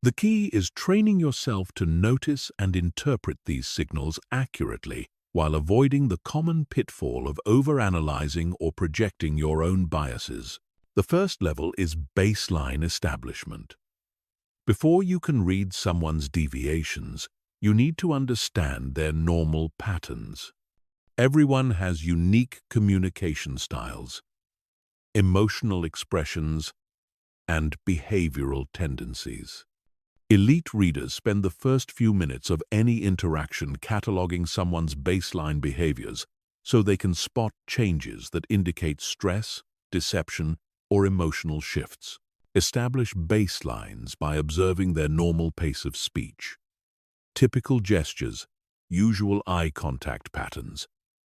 The key is training yourself to notice and interpret these signals accurately while avoiding the common pitfall of overanalyzing or projecting your own biases. The first level is baseline establishment. Before you can read someone's deviations, you need to understand their normal patterns. Everyone has unique communication styles, emotional expressions, and behavioral tendencies. Elite readers spend the first few minutes of any interaction cataloging someone's baseline behaviors so they can spot changes that indicate stress, deception, or emotional shifts. Establish baselines by observing their normal pace of speech, typical gestures, usual eye contact patterns,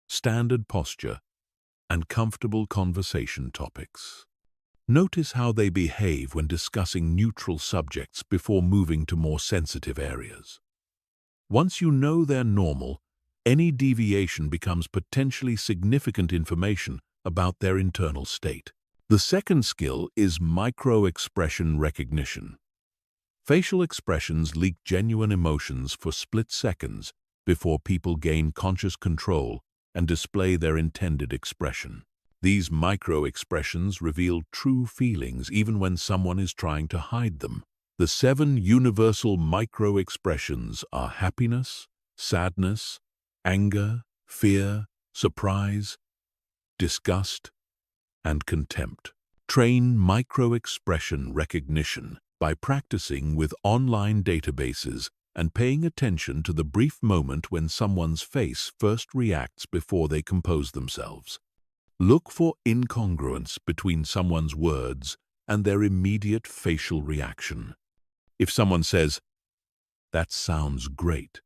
standard posture, and comfortable conversation topics. Notice how they behave when discussing neutral subjects before moving to more sensitive areas. Once you know they're normal, any deviation becomes potentially significant information about their internal state. The second skill is micro-expression recognition. Facial expressions leak genuine emotions for split seconds before people gain conscious control and display their intended expression. These micro-expressions reveal true feelings even when someone is trying to hide them. The 7 universal micro-expressions are happiness, sadness, anger, fear, surprise, disgust, and contempt. Train micro-expression recognition by practicing with online databases and paying attention to the brief moment when someone's face first reacts before they compose themselves. Look for incongruence between someone's words and their immediate facial reaction. If someone says, "That sounds great,"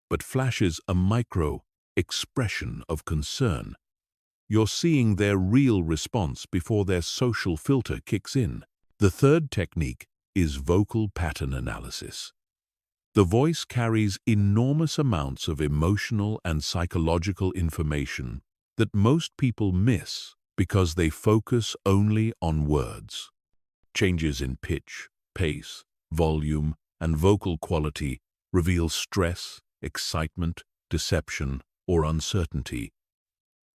but flashes a micro-expression of concern, you're seeing their real response before their social filter kicks in. The third technique is vocal pattern analysis. The voice carries enormous amounts of emotional and psychological information that most people miss because they focus only on words. Changes in pitch, pace, volume, and vocal quality reveal stress, excitement, deception, or uncertainty.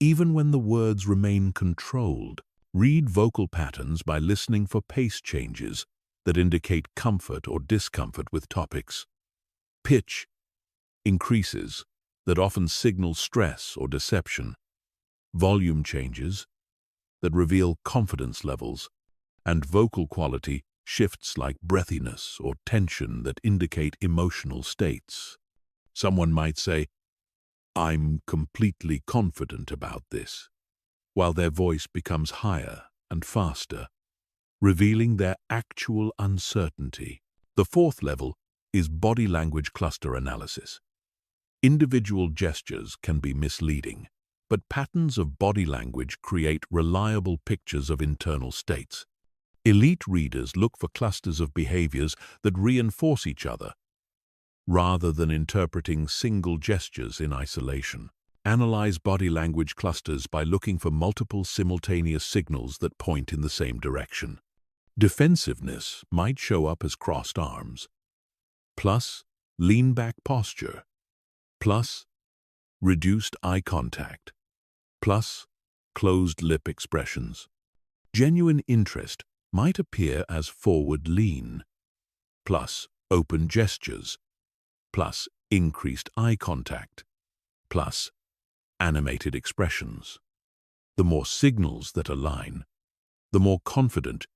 Even when the words remain controlled, read vocal patterns by listening for pace changes that indicate comfort or discomfort with topics. Pitch increases that often signal stress or deception. Volume changes that reveal confidence levels, and vocal quality shifts like breathiness or tension that indicate emotional states. Someone might say, "I'm completely confident about this," while their voice becomes higher and faster, revealing their actual uncertainty. The fourth level is body language cluster analysis. Individual gestures can be misleading, but patterns of body language create reliable pictures of internal states. Elite readers look for clusters of behaviors that reinforce each other, rather than interpreting single gestures in isolation. Analyze body language clusters by looking for multiple simultaneous signals that point in the same direction. Defensiveness might show up as crossed arms, plus lean-back posture, plus reduced eye contact, plus closed lip expressions. Genuine interest might appear as forward lean, plus open gestures, plus increased eye contact, plus animated expressions. The more signals that align, the more confident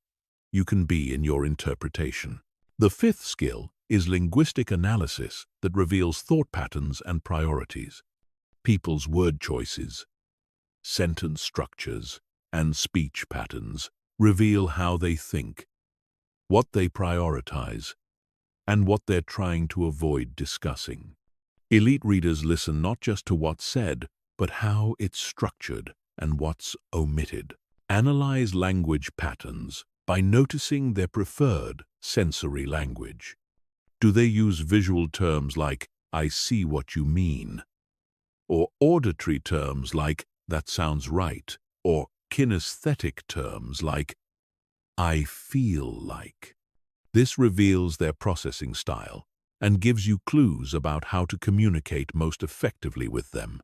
you can be in your interpretation. The fifth skill is linguistic analysis that reveals thought patterns and priorities. People's word choices, sentence structures, and speech patterns reveal how they think, what they prioritize, and what they're trying to avoid discussing. Elite readers listen not just to what's said, but how it's structured and what's omitted. Analyze language patterns by noticing their preferred sensory language. Do they use visual terms like, "I see what you mean," or auditory terms like, "that sounds right," or kinesthetic terms like, "I feel like"? This reveals their processing style and gives you clues about how to communicate most effectively with them.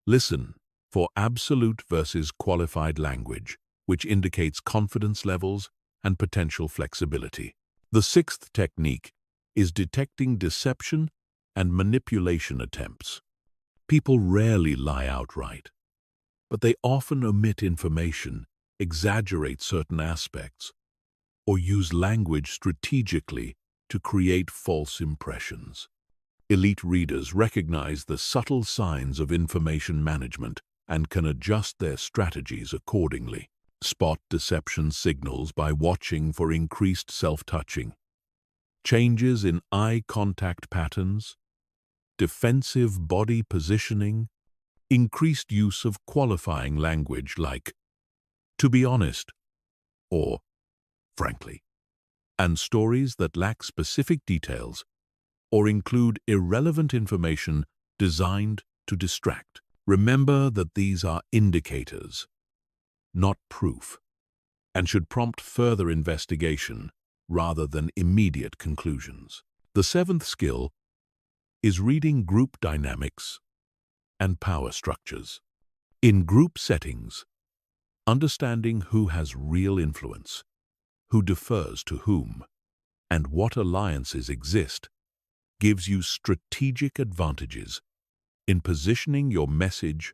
Listen for absolute versus qualified language, which indicates confidence levels and potential flexibility. The sixth technique is detecting deception and manipulation attempts. People rarely lie outright, but they often omit information, exaggerate certain aspects, or use language strategically to create false impressions. Elite readers recognize the subtle signs of information management and can adjust their strategies accordingly. Spot deception signals by watching for increased self-touching, changes in eye contact patterns, defensive body positioning, increased use of qualifying language like "to be honest" or "frankly," and stories that lack specific details or include irrelevant information designed to distract. Remember that these are indicators, not proof, and should prompt further investigation rather than immediate conclusions. The seventh skill is reading group dynamics and power structures. In group settings, understanding who has real influence, who defers to whom, and what alliances exist gives you strategic advantages in positioning your message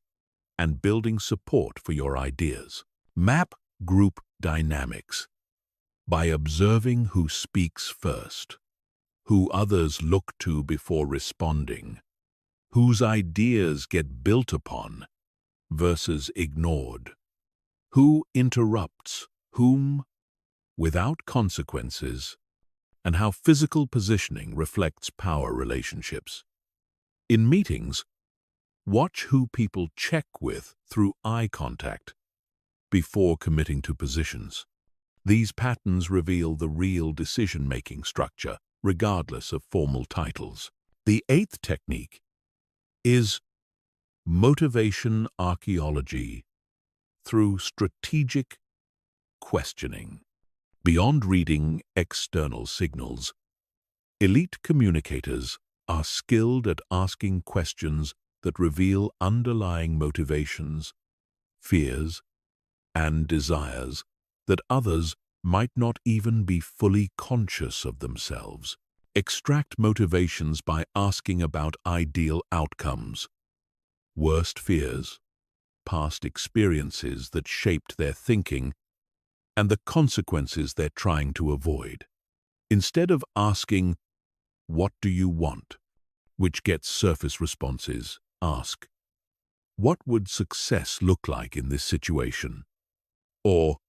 and building support for your ideas. Map group dynamics by observing who speaks first, who others look to before responding, whose ideas get built upon versus ignored, who interrupts whom without consequences, and how physical positioning reflects power relationships. In meetings, watch who people check with through eye contact before committing to positions. These patterns reveal the real decision-making structure, regardless of formal titles. The eighth technique is motivation archaeology through strategic questioning. Beyond reading external signals, elite communicators are skilled at asking questions that reveal underlying motivations, fears, and desires that others might not even be fully conscious of themselves. Extract motivations by asking about ideal outcomes, worst fears, past experiences that shaped their thinking, and the consequences they're trying to avoid. Instead of asking, "What do you want?" which gets surface responses, ask, "What would success look like in this situation?" Or,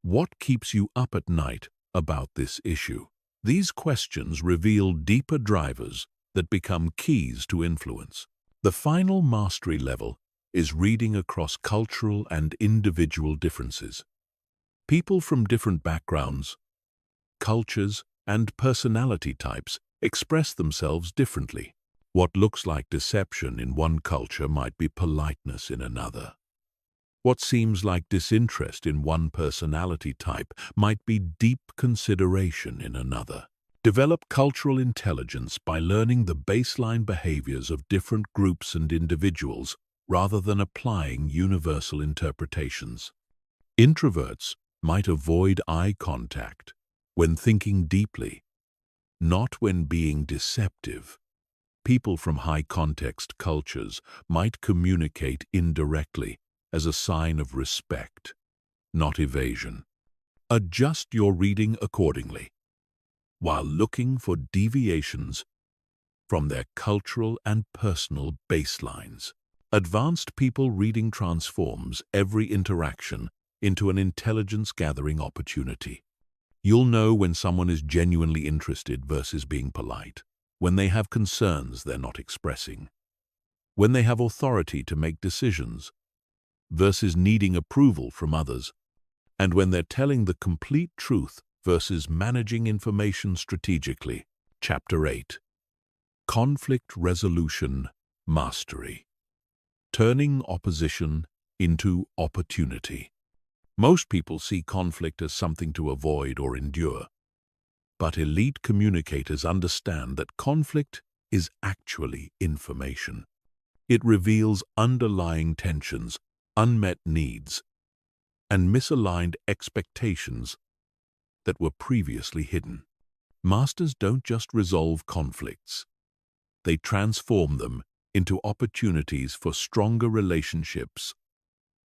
"What keeps you up at night about this issue?" These questions reveal deeper drivers that become keys to influence. The final mastery level is reading across cultural and individual differences. People from different backgrounds, cultures, and personality types express themselves differently. What looks like deception in one culture might be politeness in another. What seems like disinterest in one personality type might be deep consideration in another. Develop cultural intelligence by learning the baseline behaviors of different groups and individuals rather than applying universal interpretations. Introverts might avoid eye contact when thinking deeply, not when being deceptive. People from high-context cultures might communicate indirectly as a sign of respect, not evasion. Adjust your reading accordingly, while looking for deviations from their cultural and personal baselines. Advanced people reading transforms every interaction into an intelligence-gathering opportunity. You'll know when someone is genuinely interested versus being polite, when they have concerns they're not expressing, when they have authority to make decisions versus needing approval from others, and when they're telling the complete truth versus managing information strategically. Chapter 8. Conflict Resolution Mastery. Turning opposition into opportunity. Most people see conflict as something to avoid or endure, but elite communicators understand that conflict is actually information. It reveals underlying tensions, unmet needs, and misaligned expectations that were previously hidden. Masters don't just resolve conflicts. They transform them into opportunities for stronger relationships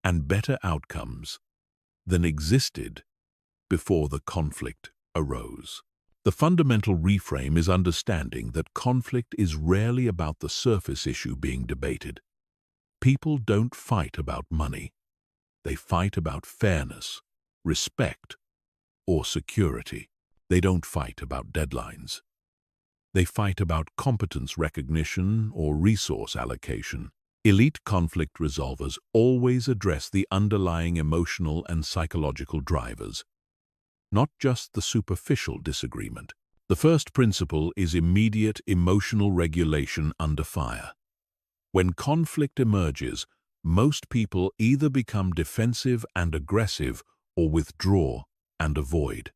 and better outcomes than existed before the conflict arose. The fundamental reframe is understanding that conflict is rarely about the surface issue being debated. People don't fight about money. They fight about fairness, respect, or security. They don't fight about deadlines. They fight about competence recognition or resource allocation. Elite conflict resolvers always address the underlying emotional and psychological drivers, not just the superficial disagreement. The first principle is immediate emotional regulation under fire. When conflict emerges, most people either become defensive and aggressive or withdraw and avoid.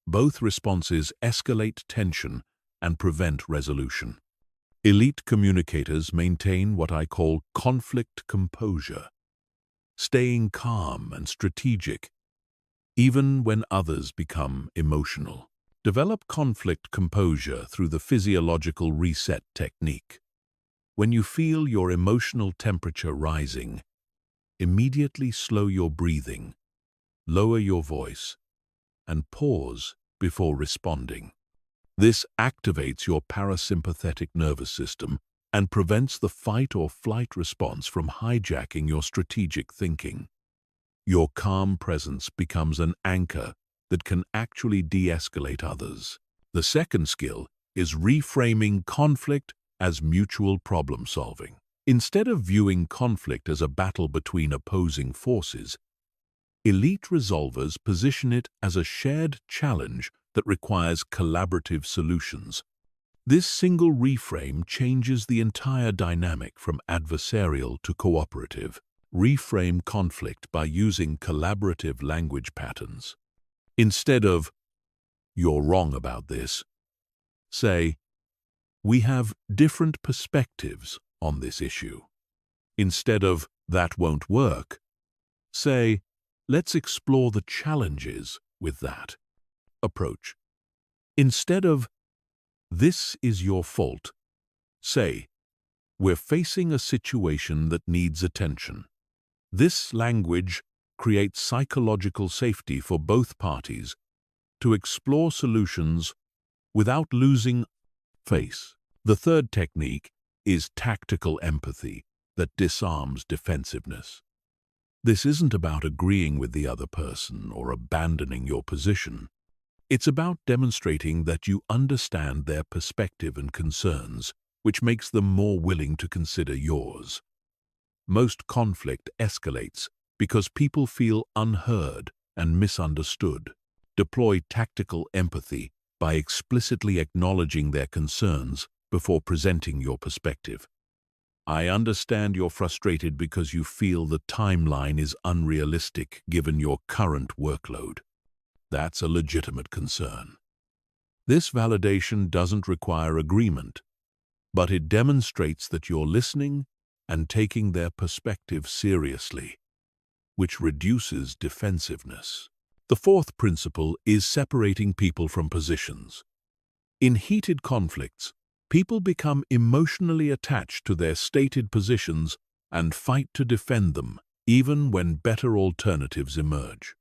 Both responses escalate tension and prevent resolution. Elite communicators maintain what I call conflict composure, staying calm and strategic, even when others become emotional. Develop conflict composure through the physiological reset technique. When you feel your emotional temperature rising, immediately slow your breathing, lower your voice, and pause before responding. This activates your parasympathetic nervous system and prevents the fight or flight response from hijacking your strategic thinking. Your calm presence becomes an anchor that can actually de-escalate others. The second skill is reframing conflict as mutual problem solving. Instead of viewing conflict as a battle between opposing forces, elite resolvers position it as a shared challenge that requires collaborative solutions. This single reframe changes the entire dynamic from adversarial to cooperative. Reframe conflict by using collaborative language patterns. Instead of, "You're wrong about this," say, "We have different perspectives on this issue." Instead of, "That won't work," say, "Let's explore the challenges with that approach." Instead of, "This is your fault," say, "We're facing a situation that needs attention." This language creates psychological safety for both parties to explore solutions without losing face. The third technique is tactical empathy that disarms defensiveness. This isn't about agreeing with the other person or abandoning your position. It's about demonstrating that you understand their perspective and concerns, which makes them more willing to consider yours. Most conflict escalates because people feel unheard and misunderstood. Deploy tactical empathy by explicitly acknowledging their concerns before presenting your perspective. "I understand you're frustrated because you feel the timeline is unrealistic given your current workload. That's a legitimate concern." This validation doesn't require agreement, but it demonstrates that you're listening and taking their perspective seriously, which reduces defensiveness. The fourth principle is separating people from positions. In heated conflicts, People become emotionally attached to their stated positions and fight to defend them, even when better alternatives emerge.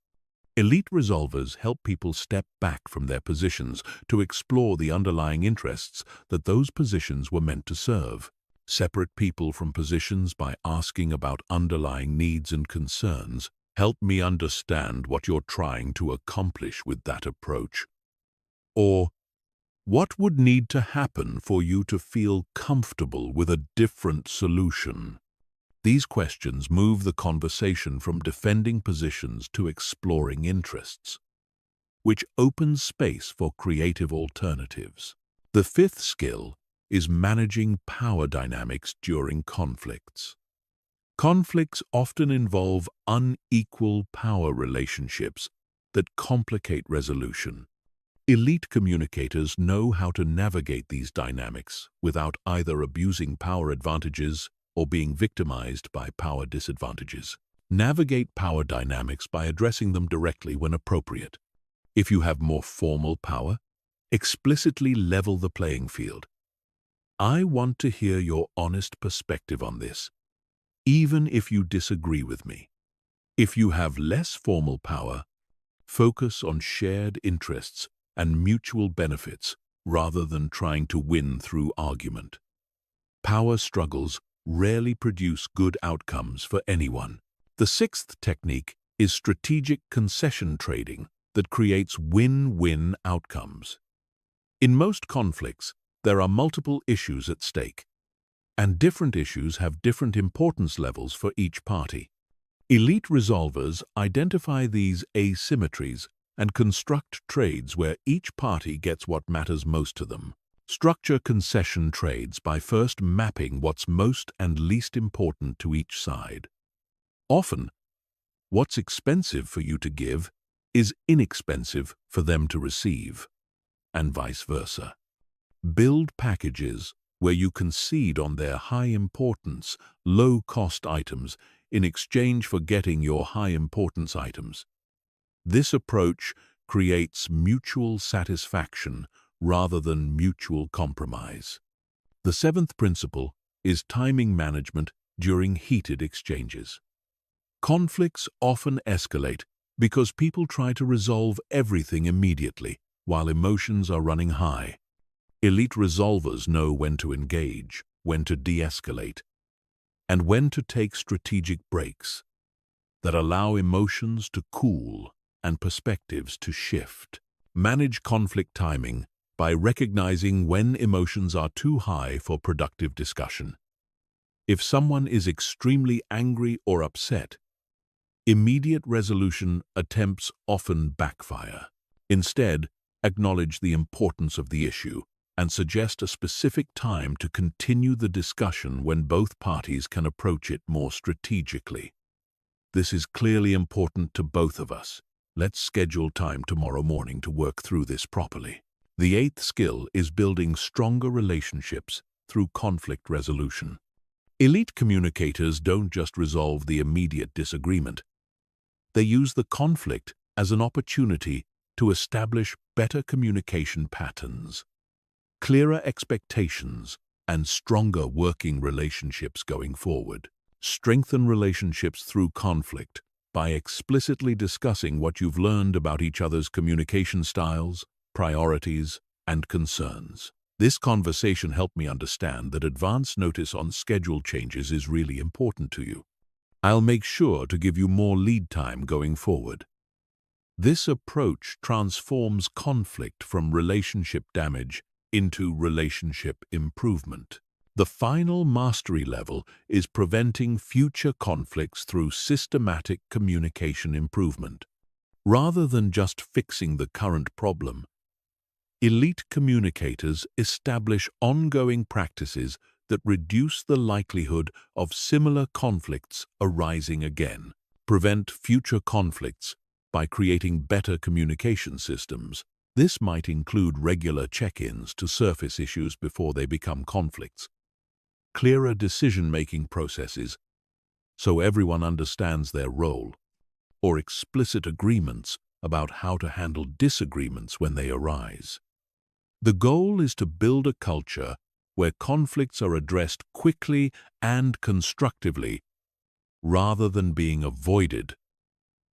Elite resolvers help people step back from their positions to explore the underlying interests that those positions were meant to serve. Separate people from positions by asking about underlying needs and concerns. Help me understand what you're trying to accomplish with that approach. Or, what would need to happen for you to feel comfortable with a different solution? These questions move the conversation from defending positions to exploring interests, which opens space for creative alternatives. The fifth skill is managing power dynamics during conflicts. Conflicts often involve unequal power relationships that complicate resolution. Elite communicators know how to navigate these dynamics without either abusing power advantages or being victimized by power disadvantages. Navigate power dynamics by addressing them directly when appropriate. If you have more formal power, explicitly level the playing field. I want to hear your honest perspective on this, even if you disagree with me. If you have less formal power, focus on shared interests and mutual benefits rather than trying to win through argument. Power struggles rarely produce good outcomes for anyone. The sixth technique is strategic concession trading that creates win-win outcomes. In most conflicts, there are multiple issues at stake, and different issues have different importance levels for each party. Elite resolvers identify these asymmetries and construct trades where each party gets what matters most to them. Structure concession trades by first mapping what's most and least important to each side. Often, what's expensive for you to give is inexpensive for them to receive, and vice versa. Build packages where you concede on their high-importance, low-cost items in exchange for getting your high-importance items. This approach creates mutual satisfaction rather than mutual compromise. The seventh principle is timing management during heated exchanges. Conflicts often escalate because people try to resolve everything immediately while emotions are running high. Elite resolvers know when to engage, when to de-escalate, and when to take strategic breaks that allow emotions to cool and perspectives to shift. Manage conflict timing by recognizing when emotions are too high for productive discussion. If someone is extremely angry or upset, immediate resolution attempts often backfire. Instead, acknowledge the importance of the issue and suggest a specific time to continue the discussion when both parties can approach it more strategically. This is clearly important to both of us. Let's schedule time tomorrow morning to work through this properly. The eighth skill is building stronger relationships through conflict resolution. Elite communicators don't just resolve the immediate disagreement. They use the conflict as an opportunity to establish better communication patterns, clearer expectations, and stronger working relationships going forward. Strengthen relationships through conflict by explicitly discussing what you've learned about each other's communication styles, priorities, and concerns. This conversation helped me understand that advance notice on schedule changes is really important to you. I'll make sure to give you more lead time going forward. This approach transforms conflict from relationship damage into relationship improvement. The final mastery level is preventing future conflicts through systematic communication improvement. Rather than just fixing the current problem, elite communicators establish ongoing practices that reduce the likelihood of similar conflicts arising again. Prevent future conflicts by creating better communication systems. This might include regular check-ins to surface issues before they become conflicts, clearer decision-making processes so everyone understands their role, or explicit agreements about how to handle disagreements when they arise. The goal is to build a culture where conflicts are addressed quickly and constructively, rather than being avoided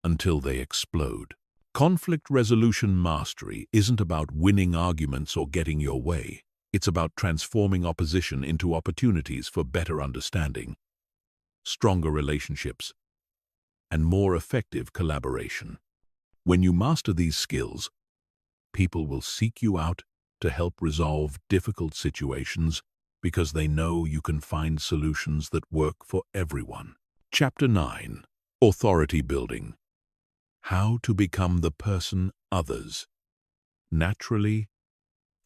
until they explode. Conflict resolution mastery isn't about winning arguments or getting your way. It's about transforming opposition into opportunities for better understanding, stronger relationships, and more effective collaboration. When you master these skills, people will seek you out to help resolve difficult situations because they know you can find solutions that work for everyone. Chapter 9. Authority Building. How to become the person others naturally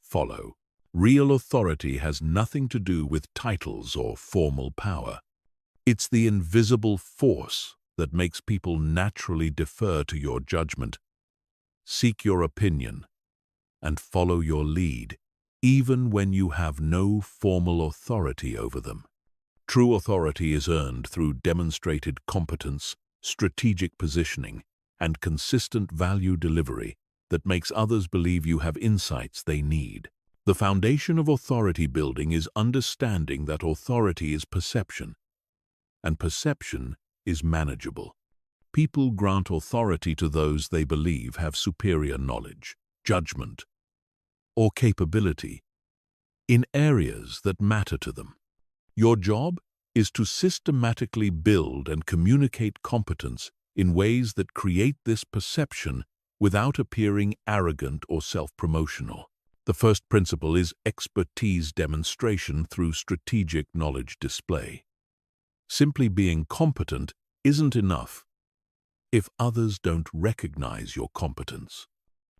follow. Real authority has nothing to do with titles or formal power. It's the invisible force that makes people naturally defer to your judgment, seek your opinion, and follow your lead, even when you have no formal authority over them. True authority is earned through demonstrated competence, strategic positioning, and consistent value delivery that makes others believe you have insights they need. The foundation of authority building is understanding that authority is perception, and perception is manageable. People grant authority to those they believe have superior knowledge, judgment, or capability in areas that matter to them. Your job is to systematically build and communicate competence in ways that create this perception without appearing arrogant or self-promotional. The first principle is expertise demonstration through strategic knowledge display. Simply being competent isn't enough if others don't recognize your competence.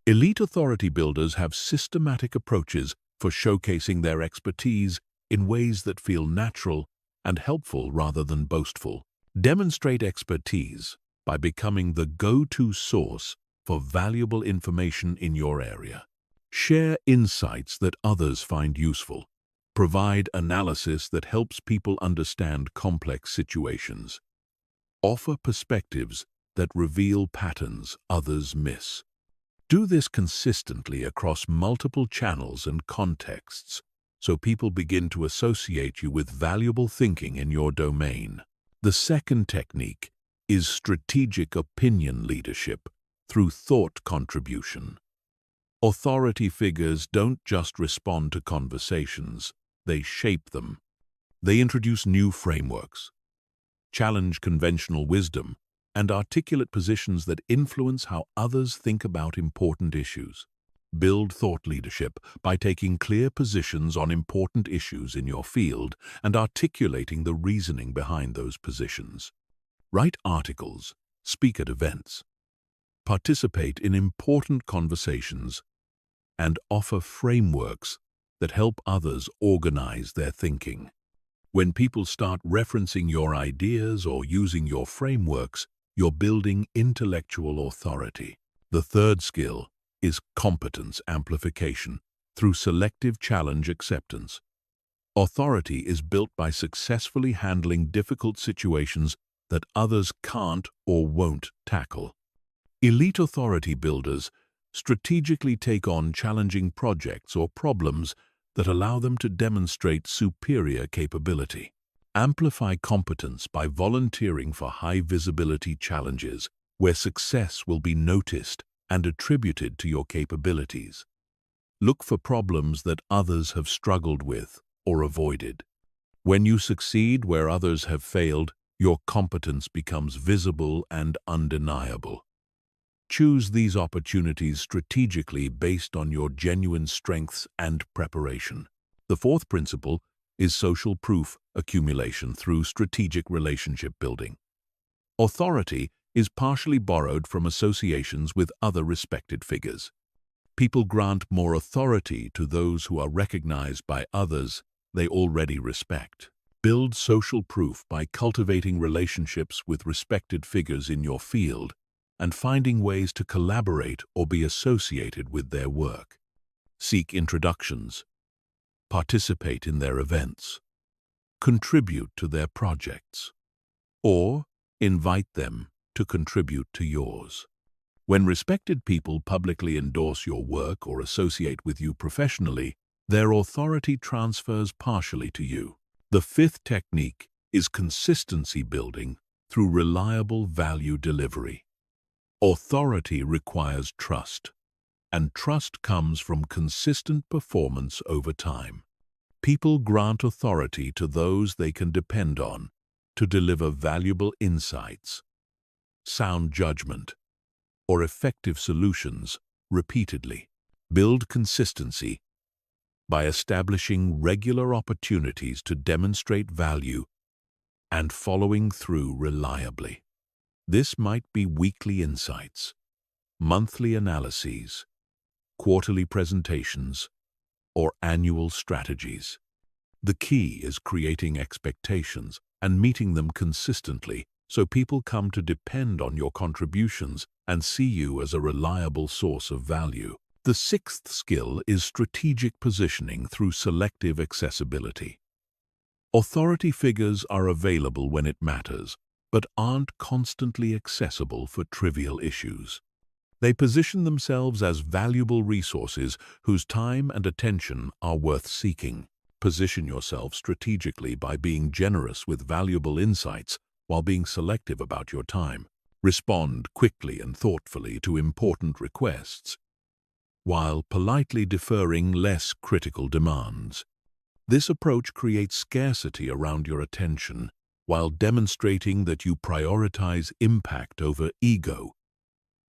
Elite authority builders have systematic approaches for showcasing their expertise in ways that feel natural and helpful rather than boastful. Demonstrate expertise by becoming the go-to source for valuable information in your area. Share insights that others find useful. Provide analysis that helps people understand complex situations. Offer perspectives that reveal patterns others miss. Do this consistently across multiple channels and contexts, so people begin to associate you with valuable thinking in your domain. The second technique is strategic opinion leadership through thought contribution. Authority figures don't just respond to conversations, they shape them. They introduce new frameworks, challenge conventional wisdom, and articulate positions that influence how others think about important issues. Build thought leadership by taking clear positions on important issues in your field and articulating the reasoning behind those positions. Write articles, speak at events, participate in important conversations, and offer frameworks that help others organize their thinking. When people start referencing your ideas or using your frameworks, you're building intellectual authority. The third skill is competence amplification through selective challenge acceptance. Authority is built by successfully handling difficult situations that others can't or won't tackle. Elite authority builders strategically take on challenging projects or problems that allow them to demonstrate superior capability. Amplify competence by volunteering for high-visibility challenges where success will be noticed and attributed to your capabilities. Look for problems that others have struggled with or avoided. When you succeed where others have failed, your competence becomes visible and undeniable. Choose these opportunities strategically based on your genuine strengths and preparation. The fourth principle is social proof accumulation through strategic relationship building. Authority is partially borrowed from associations with other respected figures. People grant more authority to those who are recognized by others they already respect. Build social proof by cultivating relationships with respected figures in your field and finding ways to collaborate or be associated with their work. Seek introductions, participate in their events, contribute to their projects, or invite them to contribute to yours. When respected people publicly endorse your work or associate with you professionally, their authority transfers partially to you. The fifth technique is consistency building through reliable value delivery. Authority requires trust, and trust comes from consistent performance over time. People grant authority to those they can depend on to deliver valuable insights, sound judgment, or effective solutions repeatedly. Build consistency by establishing regular opportunities to demonstrate value and following through reliably. This might be weekly insights, monthly analyses, quarterly presentations, or annual strategies. The key is creating expectations and meeting them consistently so people come to depend on your contributions and see you as a reliable source of value. The sixth skill is strategic positioning through selective accessibility. Authority figures are available when it matters, but aren't constantly accessible for trivial issues. They position themselves as valuable resources whose time and attention are worth seeking. Position yourself strategically by being generous with valuable insights while being selective about your time. Respond quickly and thoughtfully to important requests, while politely deferring less critical demands. This approach creates scarcity around your attention while demonstrating that you prioritize impact over ego,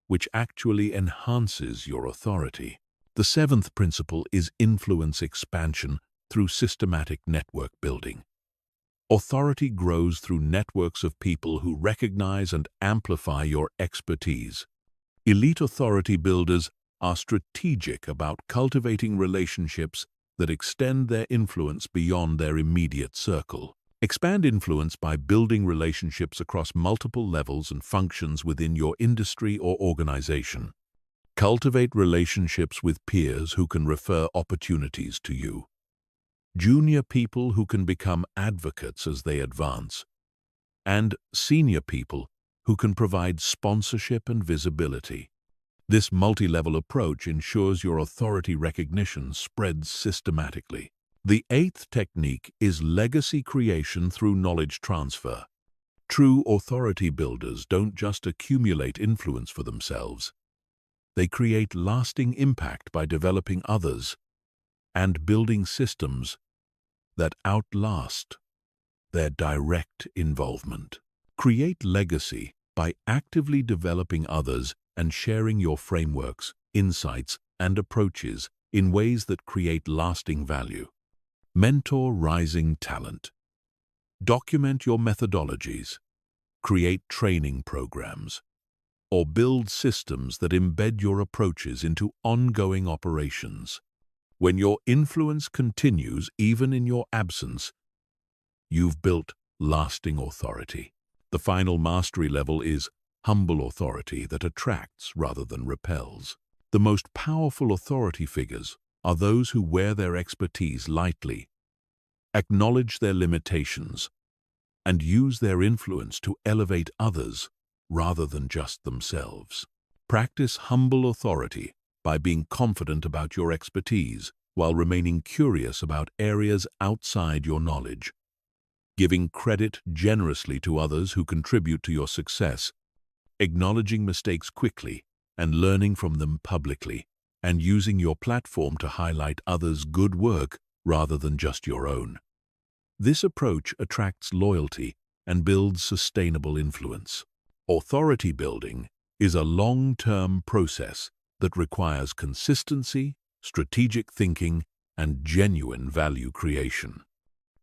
which actually enhances your authority. The seventh principle is influence expansion through systematic network building. Authority grows through networks of people who recognize and amplify your expertise. Elite authority builders are strategic about cultivating relationships that extend their influence beyond their immediate circle. Expand influence by building relationships across multiple levels and functions within your industry or organization. Cultivate relationships with peers who can refer opportunities to you, junior people who can become advocates as they advance, and senior people who can provide sponsorship and visibility. This multi-level approach ensures your authority recognition spreads systematically. The eighth technique is legacy creation through knowledge transfer. True authority builders don't just accumulate influence for themselves. They create lasting impact by developing others and building systems that outlast their direct involvement. Create legacy by actively developing others and sharing your frameworks, insights, and approaches in ways that create lasting value. Mentor rising talent. Document your methodologies, create training programs, or build systems that embed your approaches into ongoing operations. When your influence continues even in your absence, you've built lasting authority. The final mastery level is humble authority that attracts rather than repels. The most powerful authority figures are those who wear their expertise lightly, acknowledge their limitations, and use their influence to elevate others rather than just themselves. Practice humble authority by being confident about your expertise while remaining curious about areas outside your knowledge. Giving credit generously to others who contribute to your success, acknowledging mistakes quickly and learning from them publicly, and using your platform to highlight others' good work rather than just your own. This approach attracts loyalty and builds sustainable influence. Authority building is a long-term process that requires consistency, strategic thinking, and genuine value creation.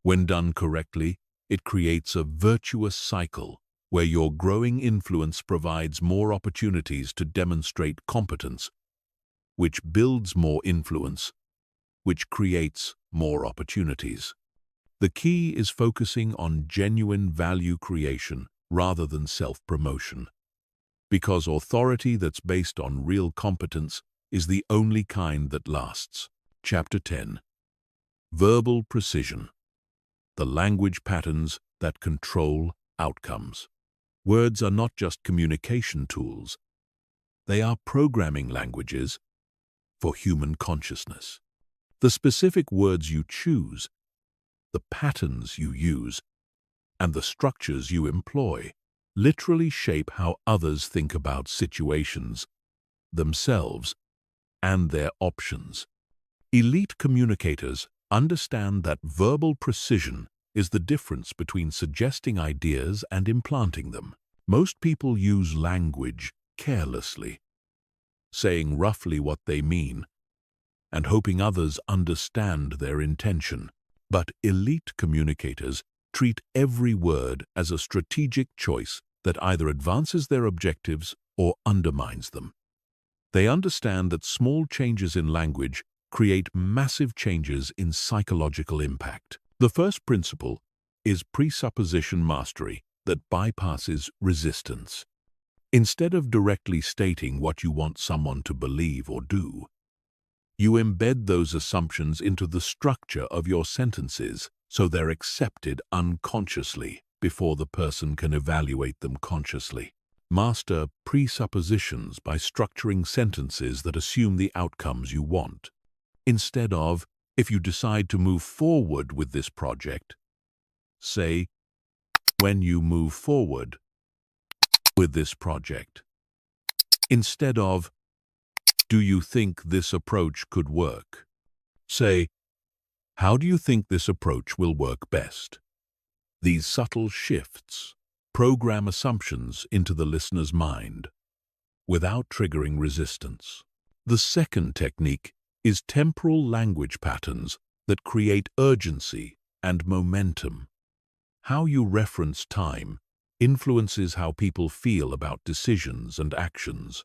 When done correctly, it creates a virtuous cycle where your growing influence provides more opportunities to demonstrate competence, which builds more influence, which creates more opportunities. The key is focusing on genuine value creation rather than self-promotion, because authority that's based on real competence is the only kind that lasts. Chapter 10. Verbal precision. The language patterns that control outcomes. Words are not just communication tools. They are programming languages for human consciousness. The specific words you choose, the patterns you use, and the structures you employ literally shape how others think about situations, themselves, and their options. Elite communicators understand that verbal precision is the difference between suggesting ideas and implanting them. Most people use language carelessly, saying roughly what they mean and hoping others understand their intention. But elite communicators treat every word as a strategic choice that either advances their objectives or undermines them. They understand that small changes in language create massive changes in psychological impact. The first principle is presupposition mastery that bypasses resistance. Instead of directly stating what you want someone to believe or do, you embed those assumptions into the structure of your sentences so they're accepted unconsciously before the person can evaluate them consciously. Master presuppositions by structuring sentences that assume the outcomes you want. Instead of, if you decide to move forward with this project, say, when you move forward with this project. Instead of, do you think this approach could work? Say, how do you think this approach will work best? These subtle shifts program assumptions into the listener's mind without triggering resistance. The second technique is temporal language patterns that create urgency and momentum. How you reference time influences how people feel about decisions and actions.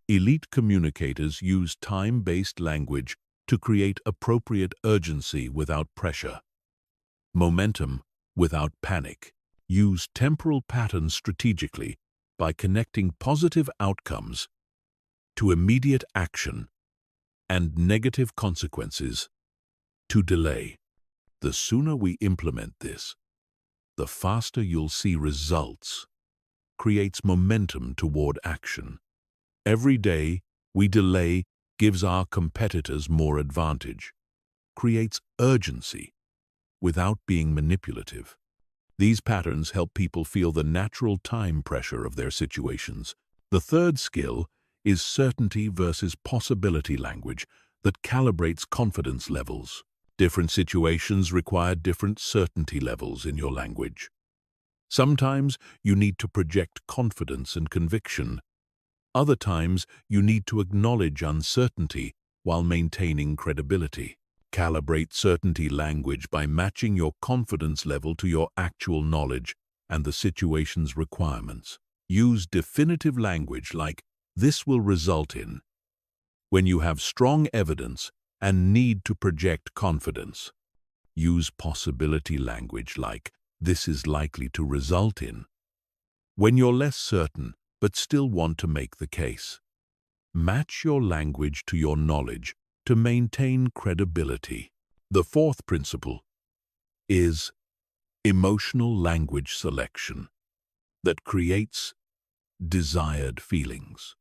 Elite communicators use time-based language to create appropriate urgency without pressure, momentum without panic. Use temporal patterns strategically by connecting positive outcomes to immediate action and negative consequences to delay. The sooner we implement this, the faster you'll see results. Creates momentum toward action. Every day we delay gives our competitors more advantage, creates urgency without being manipulative. These patterns help people feel the natural time pressure of their situations. The third skill is certainty versus possibility language that calibrates confidence levels. Different situations require different certainty levels in your language. Sometimes you need to project confidence and conviction. Other times, you need to acknowledge uncertainty while maintaining credibility. Calibrate certainty language by matching your confidence level to your actual knowledge and the situation's requirements. Use definitive language like, "This will result in," when you have strong evidence and need to project confidence. Use possibility language like, "This is likely to result in," when you're less certain but still want to make the case. Match your language to your knowledge to maintain credibility. The fourth principle is emotional language selection that creates desired feelings.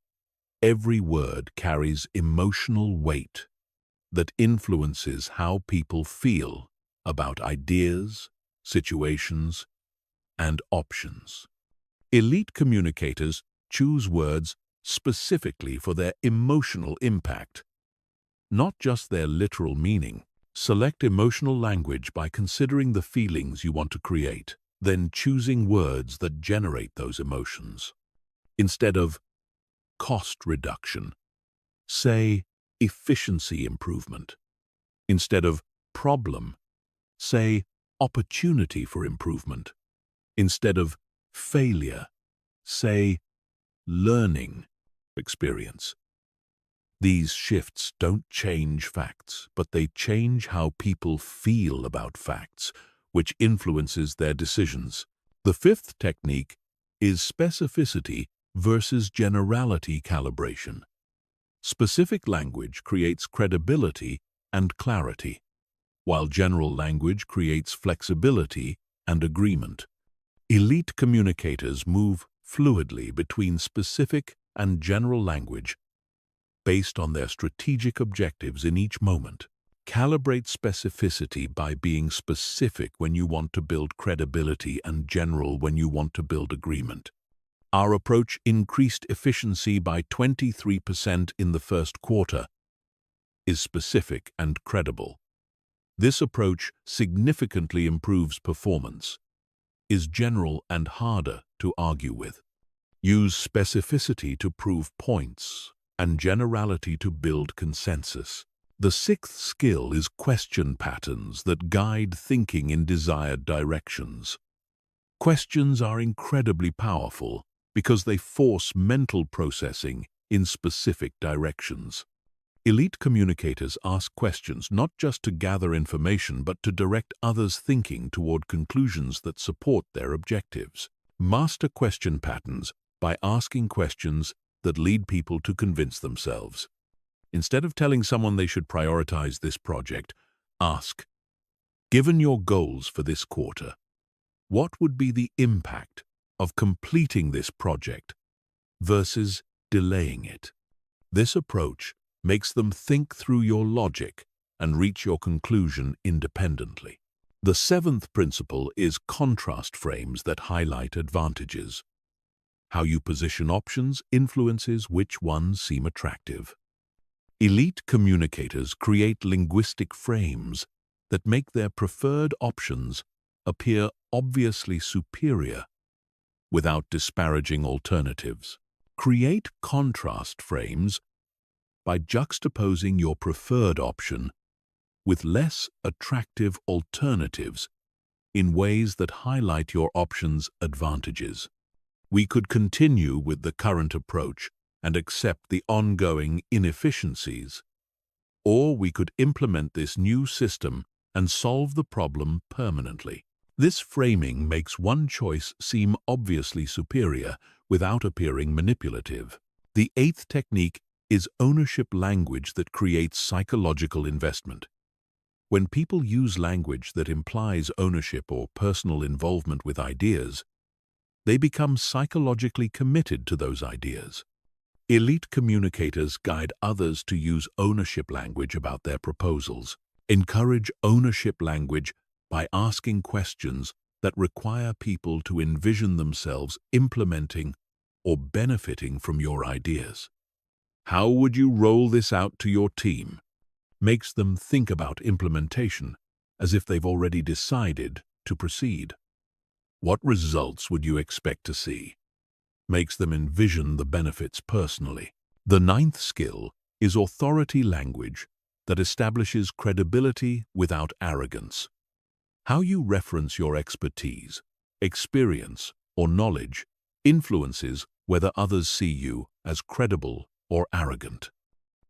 Every word carries emotional weight that influences how people feel about ideas, situations, and options. Elite communicators choose words specifically for their emotional impact, not just their literal meaning. Select emotional language by considering the feelings you want to create, then choosing words that generate those emotions. Instead of cost reduction, say efficiency improvement. Instead of problem, say opportunity for improvement. Instead of failure, say learning experience. These shifts don't change facts, but they change how people feel about facts, which influences their decisions. The fifth technique is specificity versus generality calibration. Specific language creates credibility and clarity, while general language creates flexibility and agreement. Elite communicators move fluidly between specific and general language based on their strategic objectives in each moment. Calibrate specificity by being specific when you want to build credibility and general when you want to build agreement. Our approach increased efficiency by 23% in the first quarter, is specific and credible. This approach significantly improves performance, is general and harder to argue with. Use specificity to prove points and generality to build consensus. The sixth skill is question patterns that guide thinking in desired directions. Questions are incredibly powerful because they force mental processing in specific directions. Elite communicators ask questions not just to gather information but to direct others' thinking toward conclusions that support their objectives. Master question patterns by asking questions that lead people to convince themselves. Instead of telling someone they should prioritize this project, ask, given your goals for this quarter, what would be the impact of completing this project versus delaying it? This approach makes them think through your logic and reach your conclusion independently. The seventh principle is contrast frames that highlight advantages. How you position options influences which ones seem attractive. Elite communicators create linguistic frames that make their preferred options appear obviously superior without disparaging alternatives. Create contrast frames by juxtaposing your preferred option with less attractive alternatives in ways that highlight your option's advantages. We could continue with the current approach and accept the ongoing inefficiencies, or we could implement this new system and solve the problem permanently. This framing makes one choice seem obviously superior without appearing manipulative. The eighth technique is ownership language that creates psychological investment. When people use language that implies ownership or personal involvement with ideas, they become psychologically committed to those ideas. Elite communicators guide others to use ownership language about their proposals. Encourage ownership language by asking questions that require people to envision themselves implementing or benefiting from your ideas. How would you roll this out to your team? Makes them think about implementation as if they've already decided to proceed. What results would you expect to see? Makes them envision the benefits personally. The ninth skill is authority language that establishes credibility without arrogance. How you reference your expertise, experience, or knowledge influences whether others see you as credible or arrogant.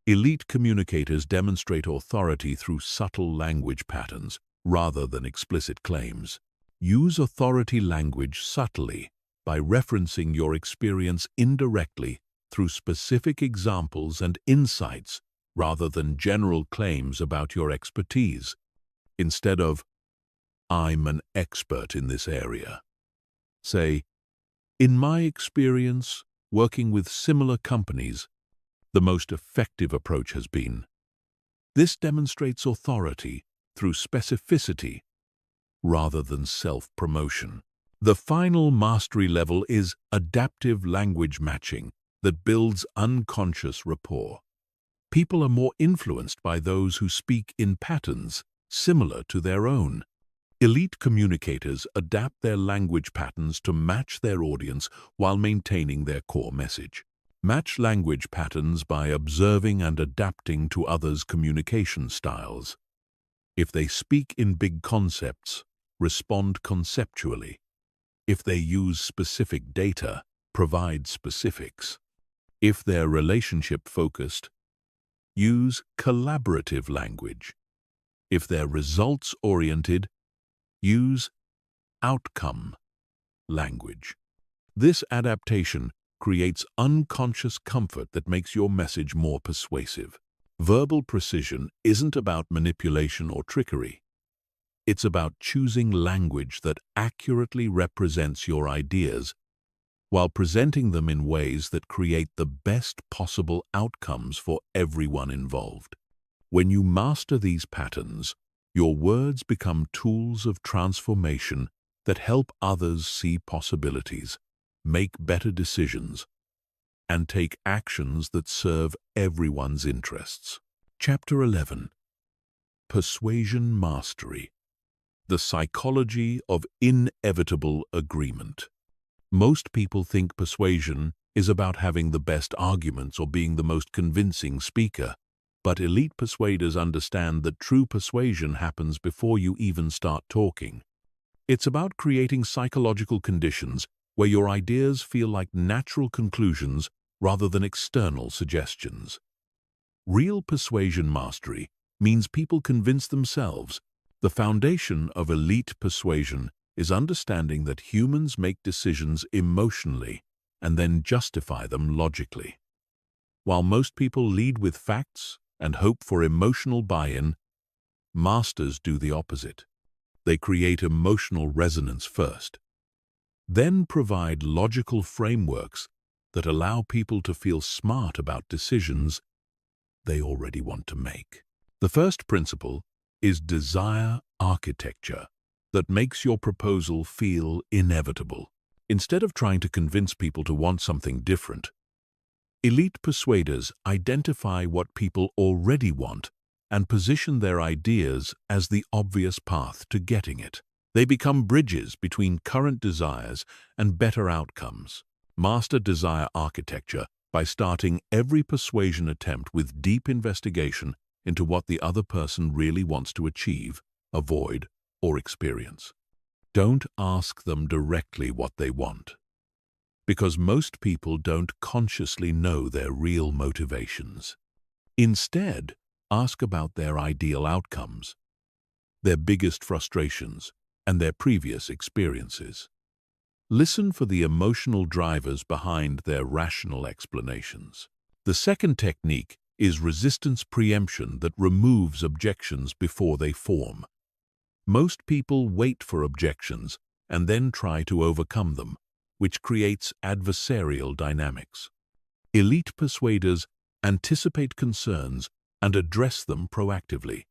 Elite communicators demonstrate authority through subtle language patterns rather than explicit claims. Use authority language subtly by referencing your experience indirectly through specific examples and insights rather than general claims about your expertise. Instead of, "I'm an expert in this area," say, "In my experience working with similar companies, the most effective approach has been." This demonstrates authority through specificity rather than self-promotion. The final mastery level is adaptive language matching that builds unconscious rapport. People are more influenced by those who speak in patterns similar to their own. Elite communicators adapt their language patterns to match their audience while maintaining their core message. Match language patterns by observing and adapting to others' communication styles. If they speak in big concepts, respond conceptually. If they use specific data, provide specifics. If they're relationship-focused, use collaborative language. If they're results-oriented, use outcome language. This adaptation creates unconscious comfort that makes your message more persuasive. Verbal precision isn't about manipulation or trickery. It's about choosing language that accurately represents your ideas while presenting them in ways that create the best possible outcomes for everyone involved. When you master these patterns, your words become tools of transformation that help others see possibilities, make better decisions, and take actions that serve everyone's interests. Chapter 11. Persuasion Mastery. The Psychology of Inevitable Agreement. Most people think persuasion is about having the best arguments or being the most convincing speaker, but elite persuaders understand that true persuasion happens before you even start talking. It's about creating psychological conditions where your ideas feel like natural conclusions rather than external suggestions. Real persuasion mastery means people convince themselves. The foundation of elite persuasion is understanding that humans make decisions emotionally and then justify them logically. While most people lead with facts and hope for emotional buy-in, masters do the opposite. They create emotional resonance first, then provide logical frameworks that allow people to feel smart about decisions they already want to make. The first principle is desire architecture that makes your proposal feel inevitable. Instead of trying to convince people to want something different, elite persuaders identify what people already want and position their ideas as the obvious path to getting it. They become bridges between current desires and better outcomes. Master desire architecture by starting every persuasion attempt with deep investigation into what the other person really wants to achieve, avoid, or experience. Don't ask them directly what they want, because most people don't consciously know their real motivations. Instead, ask about their ideal outcomes, their biggest frustrations, and their previous experiences. Listen for the emotional drivers behind their rational explanations. The second technique is resistance preemption that removes objections before they form. Most people wait for objections and then try to overcome them, which creates adversarial dynamics. Elite persuaders anticipate concerns and address them proactively,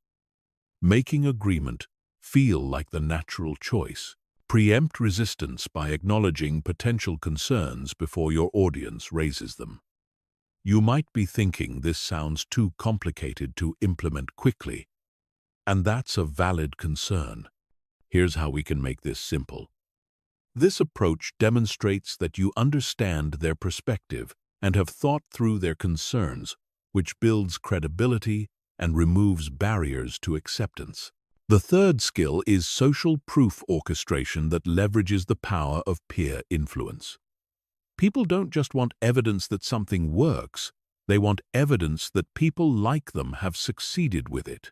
making agreement feel like the natural choice. Preempt resistance by acknowledging potential concerns before your audience raises them. You might be thinking this sounds too complicated to implement quickly, and that's a valid concern. Here's how we can make this simple. This approach demonstrates that you understand their perspective and have thought through their concerns, which builds credibility and removes barriers to acceptance. The third skill is social proof orchestration that leverages the power of peer influence. People don't just want evidence that something works, they want evidence that people like them have succeeded with it.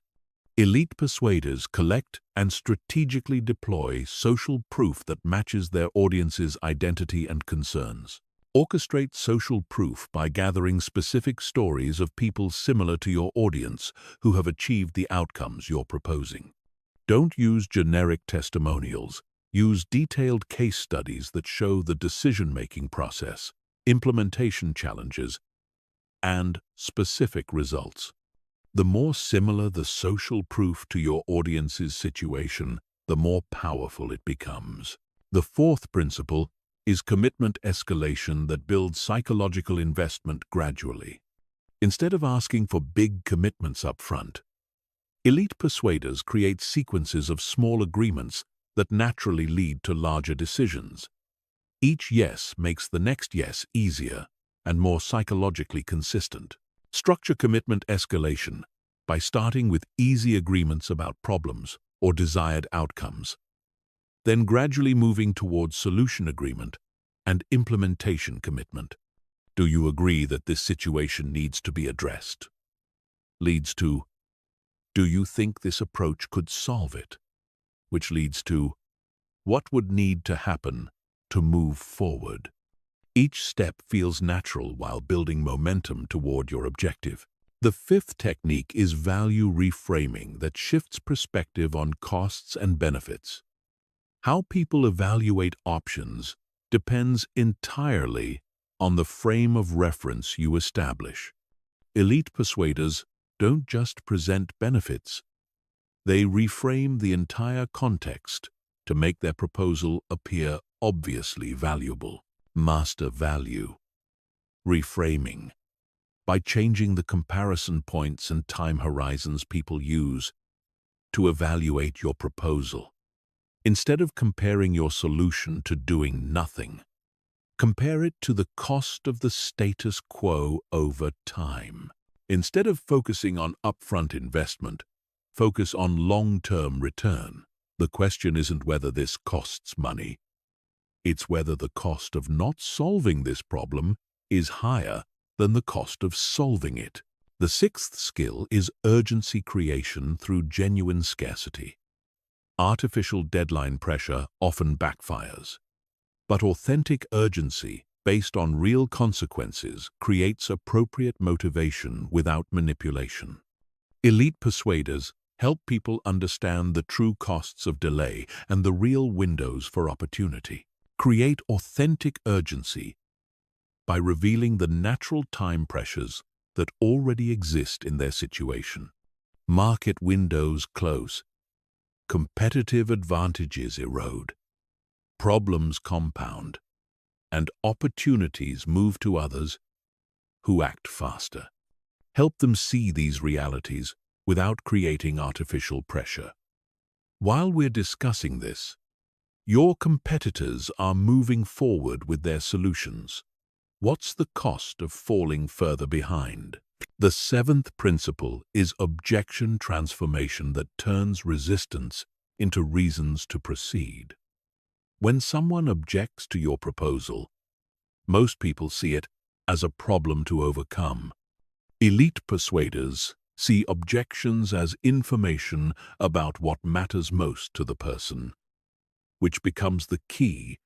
Elite persuaders collect and strategically deploy social proof that matches their audience's identity and concerns. Orchestrate social proof by gathering specific stories of people similar to your audience who have achieved the outcomes you're proposing. Don't use generic testimonials. Use detailed case studies that show the decision-making process, implementation challenges, and specific results. The more similar the social proof to your audience's situation, the more powerful it becomes. The fourth principle is commitment escalation that builds psychological investment gradually. Instead of asking for big commitments up front, elite persuaders create sequences of small agreements that naturally lead to larger decisions. Each yes makes the next yes easier and more psychologically consistent. Structure commitment escalation by starting with easy agreements about problems or desired outcomes, then gradually moving towards solution agreement and implementation commitment. Do you agree that this situation needs to be addressed? Leads to, do you think this approach could solve it? Which leads to, what would need to happen to move forward? Each step feels natural while building momentum toward your objective. The fifth technique is value reframing that shifts perspective on costs and benefits. How people evaluate options depends entirely on the frame of reference you establish. Elite persuaders don't just present benefits, they reframe the entire context to make their proposal appear obviously valuable. Master value. Reframing. By changing the comparison points and time horizons people use to evaluate your proposal. Instead of comparing your solution to doing nothing, compare it to the cost of the status quo over time. Instead of focusing on upfront investment, focus on long-term return. The question isn't whether this costs money. It's whether the cost of not solving this problem is higher than the cost of solving it. The sixth skill is urgency creation through genuine scarcity. Artificial deadline pressure often backfires, but authentic urgency based on real consequences creates appropriate motivation without manipulation. Elite persuaders help people understand the true costs of delay and the real windows for opportunity. Create authentic urgency by revealing the natural time pressures that already exist in their situation. Market windows close. Competitive advantages erode. Problems compound. And opportunities move to others who act faster. Help them see these realities without creating artificial pressure. While we're discussing this, your competitors are moving forward with their solutions. What's the cost of falling further behind? The seventh principle is objection transformation that turns resistance into reasons to proceed. When someone objects to your proposal, most people see it as a problem to overcome. Elite persuaders see objections as information about what matters most to the person, which becomes the key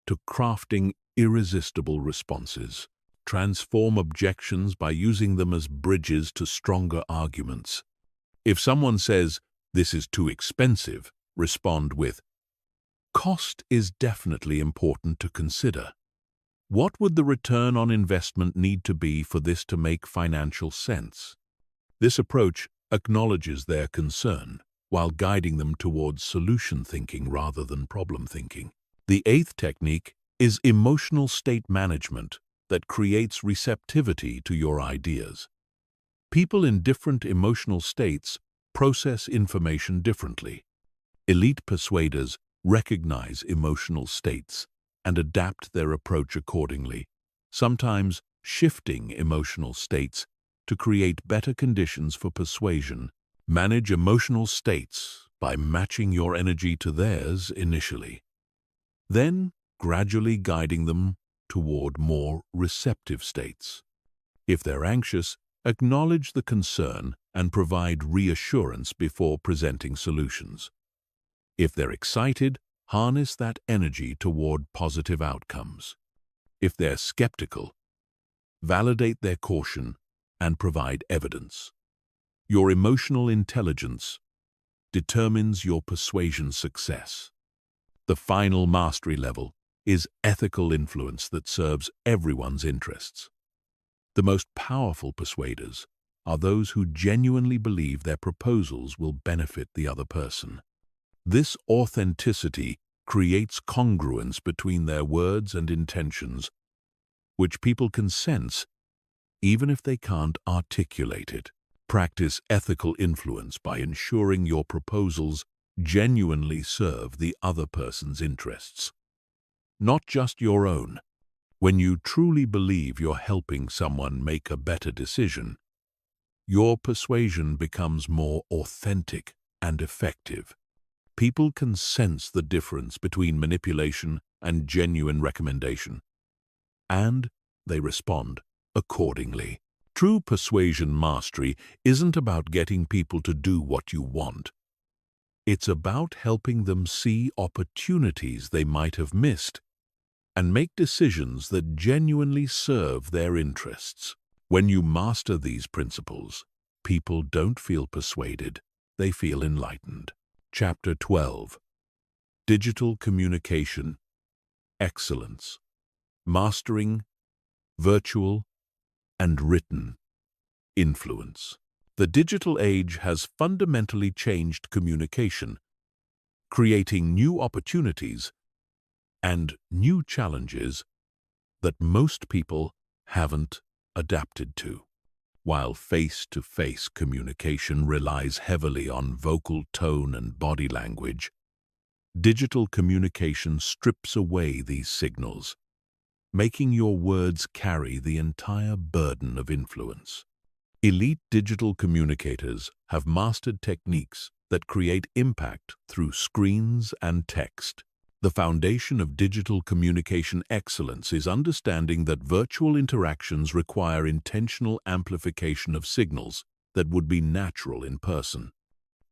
to crafting irresistible responses. Transform objections by using them as bridges to stronger arguments. If someone says, "This is too expensive," respond with, "Cost is definitely important to consider. What would the return on investment need to be for this to make financial sense?" This approach acknowledges their concern while guiding them towards solution thinking rather than problem thinking. The eighth technique is emotional state management that creates receptivity to your ideas. People in different emotional states process information differently. Elite persuaders recognize emotional states and adapt their approach accordingly, sometimes shifting emotional states to create better conditions for persuasion. Manage emotional states by matching your energy to theirs initially, then gradually guiding them toward more receptive states. If they're anxious, acknowledge the concern and provide reassurance before presenting solutions. If they're excited, harness that energy toward positive outcomes. If they're skeptical, validate their caution and provide evidence. Your emotional intelligence determines your persuasion success. The final mastery level is ethical influence that serves everyone's interests. The most powerful persuaders are those who genuinely believe their proposals will benefit the other person. This authenticity creates congruence between their words and intentions, which people can sense even if they can't articulate it. Practice ethical influence by ensuring your proposals genuinely serve the other person's interests, not just your own. When you truly believe you're helping someone make a better decision, your persuasion becomes more authentic and effective. People can sense the difference between manipulation and genuine recommendation, and they respond accordingly. True persuasion mastery isn't about getting people to do what you want. It's about helping them see opportunities they might have missed and make decisions that genuinely serve their interests. When you master these principles, people don't feel persuaded, they feel enlightened. Chapter 12. Digital Communication Excellence. Mastering virtual and written influence. The digital age has fundamentally changed communication, creating new opportunities and new challenges that most people haven't adapted to. While face-to-face communication relies heavily on vocal tone and body language, digital communication strips away these signals, making your words carry the entire burden of influence. Elite digital communicators have mastered techniques that create impact through screens and text. The foundation of digital communication excellence is understanding that virtual interactions require intentional amplification of signals that would be natural in person.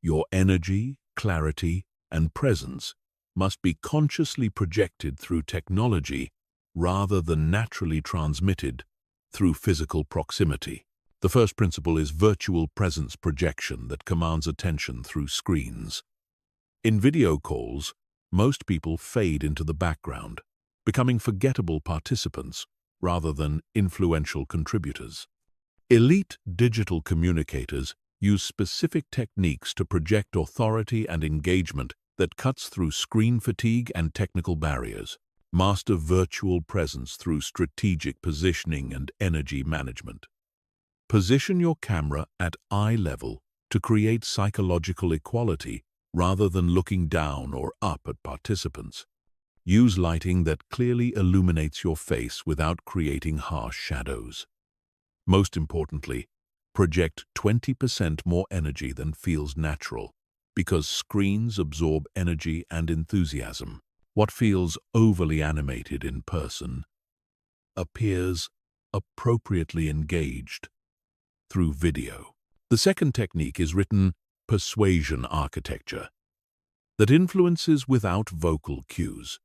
Your energy, clarity, and presence must be consciously projected through technology rather than naturally transmitted through physical proximity. The first principle is virtual presence projection that commands attention through screens. In video calls, most people fade into the background, becoming forgettable participants rather than influential contributors. Elite digital communicators use specific techniques to project authority and engagement that cuts through screen fatigue and technical barriers. Master virtual presence through strategic positioning and energy management. Position your camera at eye level to create psychological equality rather than looking down or up at participants. Use lighting that clearly illuminates your face without creating harsh shadows. Most importantly, project 20% more energy than feels natural, because screens absorb energy and enthusiasm. What feels overly animated in person appears appropriately engaged through video. The second technique is written persuasion architecture that influences without vocal cues.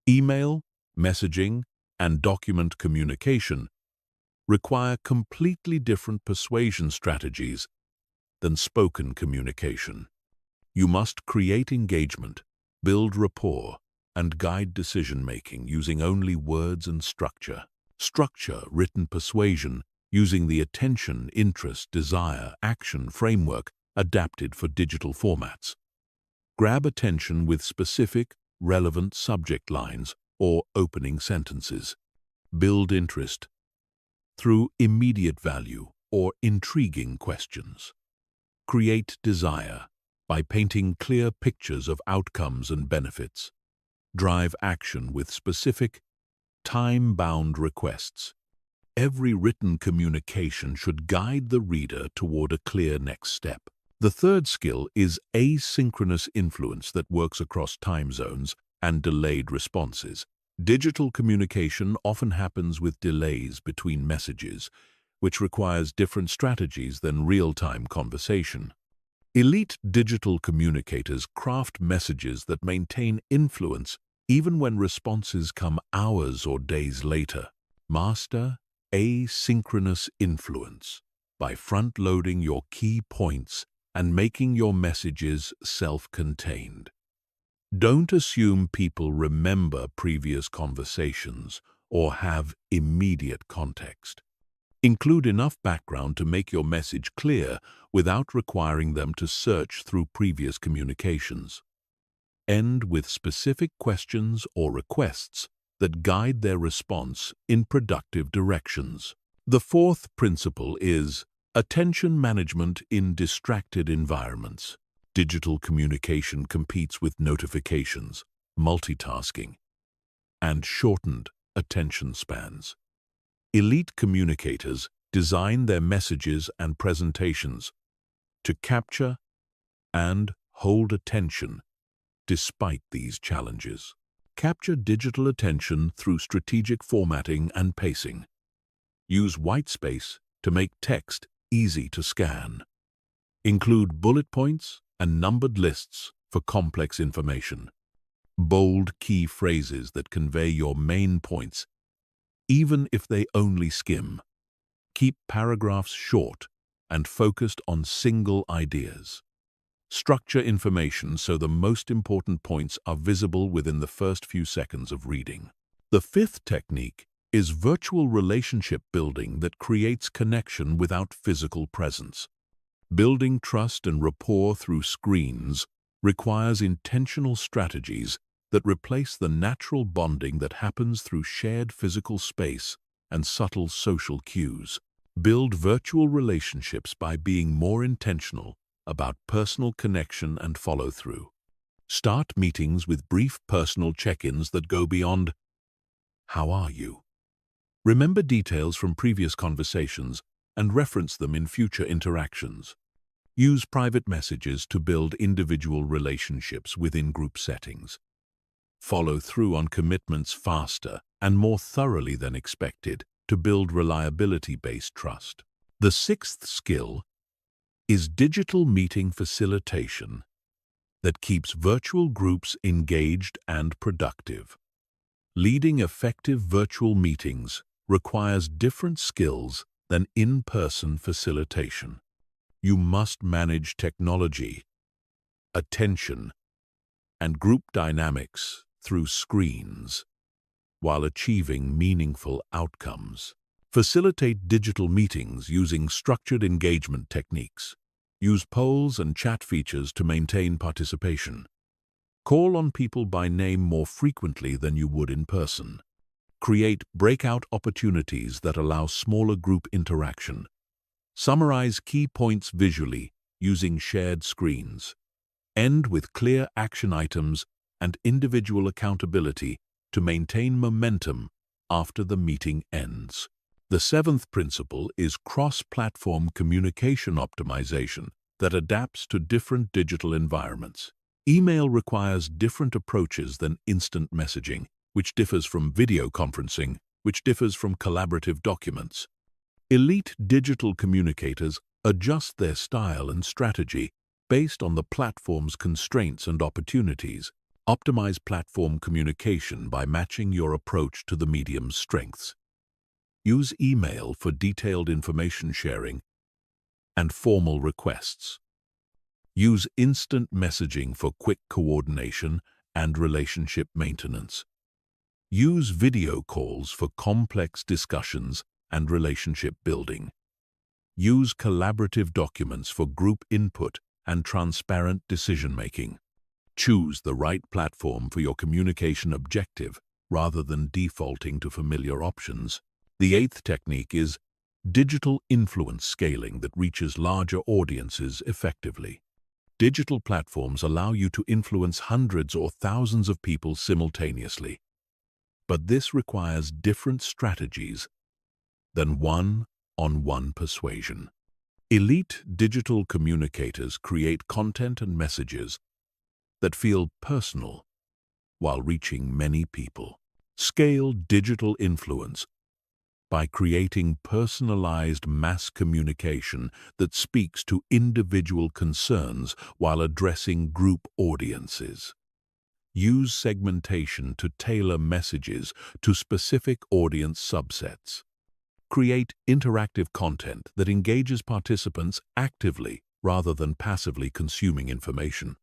Email, messaging, and document communication require completely different persuasion strategies than spoken communication. You must create engagement, build rapport, and guide decision-making using only words and structure. Structure written persuasion using the attention, interest, desire, action framework adapted for digital formats. Grab attention with specific, relevant subject lines or opening sentences. Build interest through immediate value or intriguing questions. Create desire by painting clear pictures of outcomes and benefits. Drive action with specific, time-bound requests. Every written communication should guide the reader toward a clear next step. The third skill is asynchronous influence that works across time zones and delayed responses. Digital communication often happens with delays between messages, which requires different strategies than real-time conversation. Elite digital communicators craft messages that maintain influence even when responses come hours or days later. Master asynchronous influence by front-loading your key points and making your messages self-contained. Don't assume people remember previous conversations or have immediate context. Include enough background to make your message clear without requiring them to search through previous communications. End with specific questions or requests that guide their response in productive directions. The fourth principle is attention management in distracted environments. Digital communication competes with notifications, multitasking, and shortened attention spans. Elite communicators design their messages and presentations to capture and hold attention despite these challenges. Capture digital attention through strategic formatting and pacing. Use white space to make text easy to scan. Include bullet points and numbered lists for complex information. Bold key phrases that convey your main points, even if they only skim. Keep paragraphs short and focused on single ideas. Structure information so the most important points are visible within the first few seconds of reading. The fifth technique is virtual relationship building that creates connection without physical presence. Building trust and rapport through screens requires intentional strategies that replace the natural bonding that happens through shared physical space and subtle social cues. Build virtual relationships by being more intentional about personal connection and follow-through. Start meetings with brief personal check-ins that go beyond, "How are you?" Remember details from previous conversations and reference them in future interactions. Use private messages to build individual relationships within group settings. Follow through on commitments faster and more thoroughly than expected to build reliability-based trust. The sixth skill is digital meeting facilitation that keeps virtual groups engaged and productive. Leading effective virtual meetings requires different skills than in-person facilitation. You must manage technology, attention, and group dynamics through screens while achieving meaningful outcomes. Facilitate digital meetings using structured engagement techniques. Use polls and chat features to maintain participation. Call on people by name more frequently than you would in person. Create breakout opportunities that allow smaller group interaction. Summarize key points visually using shared screens. End with clear action items and individual accountability to maintain momentum after the meeting ends. The seventh principle is cross-platform communication optimization that adapts to different digital environments. Email requires different approaches than instant messaging, which differs from video conferencing, which differs from collaborative documents. Elite digital communicators adjust their style and strategy based on the platform's constraints and opportunities. Optimize platform communication by matching your approach to the medium's strengths. Use email for detailed information sharing and formal requests. Use instant messaging for quick coordination and relationship maintenance. Use video calls for complex discussions and relationship building. Use collaborative documents for group input and transparent decision-making. Choose the right platform for your communication objective rather than defaulting to familiar options. The eighth technique is digital influence scaling that reaches larger audiences effectively. Digital platforms allow you to influence hundreds or thousands of people simultaneously. But this requires different strategies than one-on-one persuasion. Elite digital communicators create content and messages that feel personal while reaching many people. Scale digital influence by creating personalized mass communication that speaks to individual concerns while addressing group audiences. Use segmentation to tailor messages to specific audience subsets. Create interactive content that engages participants actively rather than passively consuming information.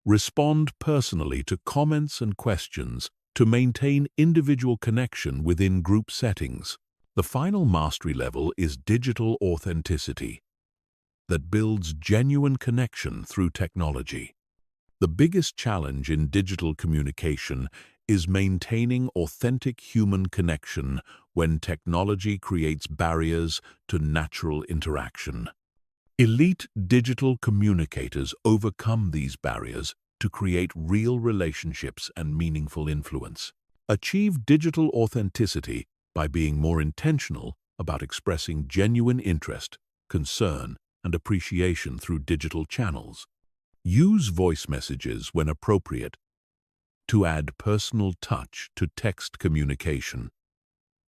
Respond personally to comments and questions to maintain individual connection within group settings. The final mastery level is digital authenticity that builds genuine connection through technology. The biggest challenge in digital communication is maintaining authentic human connection when technology creates barriers to natural interaction. Elite digital communicators overcome these barriers to create real relationships and meaningful influence. Achieve digital authenticity by being more intentional about expressing genuine interest, concern, and appreciation through digital channels. Use voice messages when appropriate to add personal touch to text communication.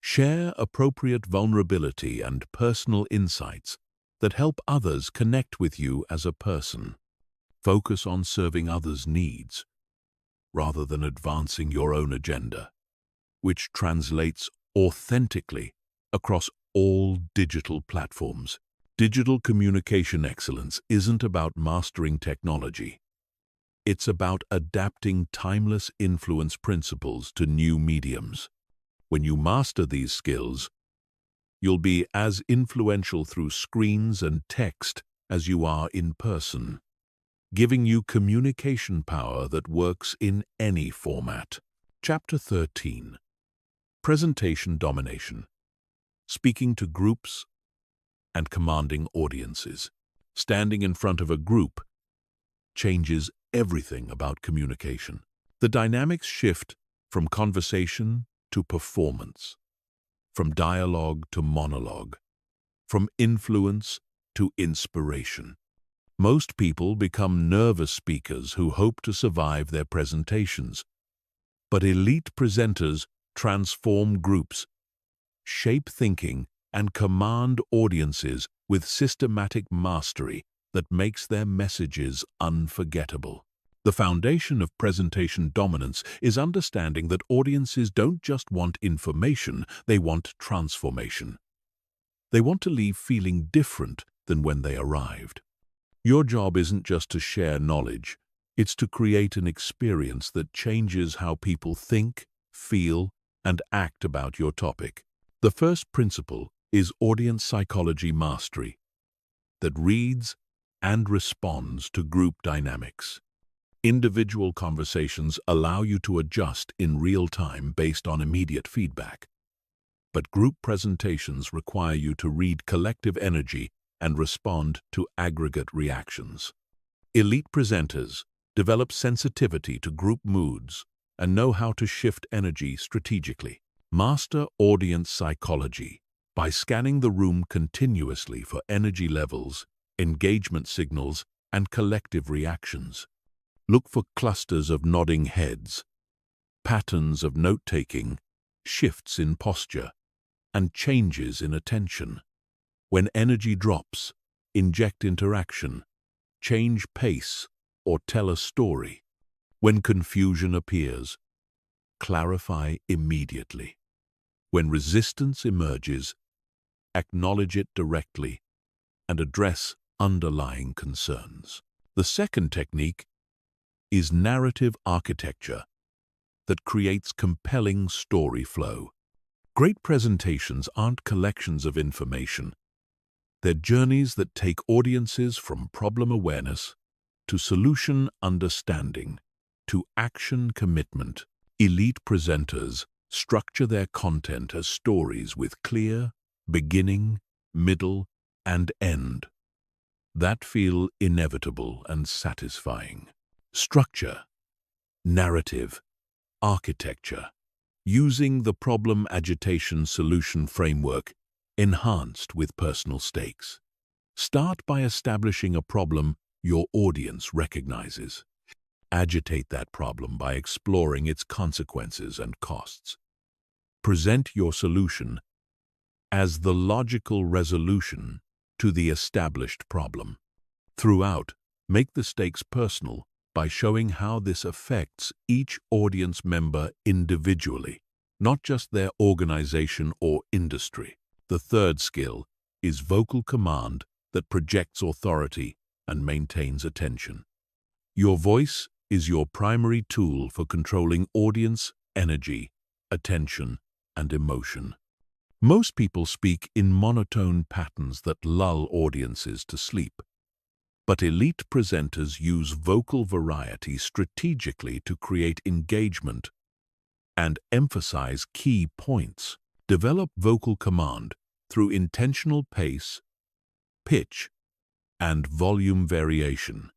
Share appropriate vulnerability and personal insights that help others connect with you as a person. Focus on serving others' needs rather than advancing your own agenda, which translates authentically across all digital platforms. Digital communication excellence isn't about mastering technology. It's about adapting timeless influence principles to new mediums. When you master these skills, you'll be as influential through screens and text as you are in person, giving you communication power that works in any format. Chapter 13. Presentation Domination. Speaking to groups and commanding audiences. Standing in front of a group changes everything about communication. The dynamics shift from conversation to performance, from dialogue to monologue, from influence to inspiration. Most people become nervous speakers who hope to survive their presentations, but elite presenters transform groups, shape thinking, and command audiences with systematic mastery that makes their messages unforgettable. The foundation of presentation dominance is understanding that audiences don't just want information, they want transformation. They want to leave feeling different than when they arrived. Your job isn't just to share knowledge, it's to create an experience that changes how people think, feel, and act about your topic. The first principle is audience psychology mastery that reads and responds to group dynamics. Individual conversations allow you to adjust in real time based on immediate feedback, but group presentations require you to read collective energy and respond to aggregate reactions. Elite presenters develop sensitivity to group moods and know how to shift energy strategically. Master audience psychology by scanning the room continuously for energy levels, engagement signals, and collective reactions. Look for clusters of nodding heads, patterns of note-taking, shifts in posture, and changes in attention. When energy drops, inject interaction, change pace, or tell a story. When confusion appears, clarify immediately. When resistance emerges, acknowledge it directly and address underlying concerns. The second technique is narrative architecture that creates compelling story flow. Great presentations aren't collections of information. They're journeys that take audiences from problem awareness to solution understanding to action commitment. Elite presenters structure their content as stories with clear beginning, middle, and end that feel inevitable and satisfying. Structure, narrative, architecture, using the problem agitation solution framework enhanced with personal stakes. Start by establishing a problem your audience recognizes. Agitate that problem by exploring its consequences and costs. Present your solution as the logical resolution to the established problem. Throughout, make the stakes personal by showing how this affects each audience member individually, not just their organization or industry. The third skill is vocal command that projects authority and maintains attention. Your voice is your primary tool for controlling audience energy, attention, and emotion. Most people speak in monotone patterns that lull audiences to sleep. But elite presenters use vocal variety strategically to create engagement and emphasize key points. Develop vocal command through intentional pace, pitch, and volume variation.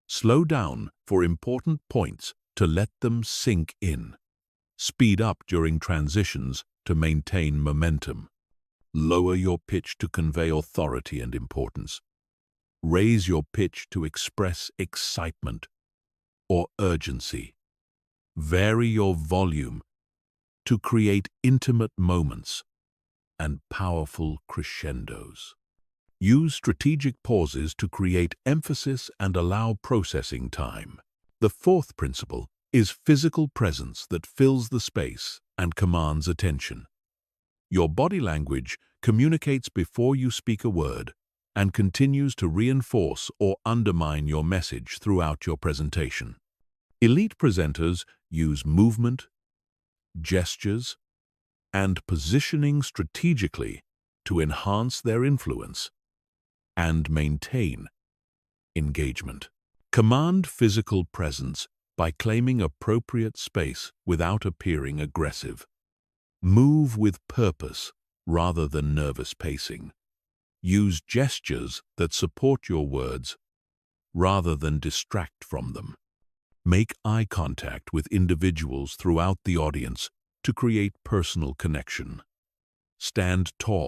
Slow down for important points to let them sink in. Speed up during transitions to maintain momentum. Lower your pitch to convey authority and importance. Raise your pitch to express excitement or urgency. Vary your volume to create intimate moments and powerful crescendos. Use strategic pauses to create emphasis and allow processing time. The fourth principle is physical presence that fills the space and commands attention. Your body language communicates before you speak a word and continues to reinforce or undermine your message throughout your presentation. Elite presenters use movement, gestures, and positioning strategically to enhance their influence and maintain Engagement. Command physical presence by claiming appropriate space without appearing aggressive. Move with purpose rather than nervous pacing. Use gestures that support your words rather than distract from them. Make eye contact with individuals throughout the audience to create personal connection. Stand tall.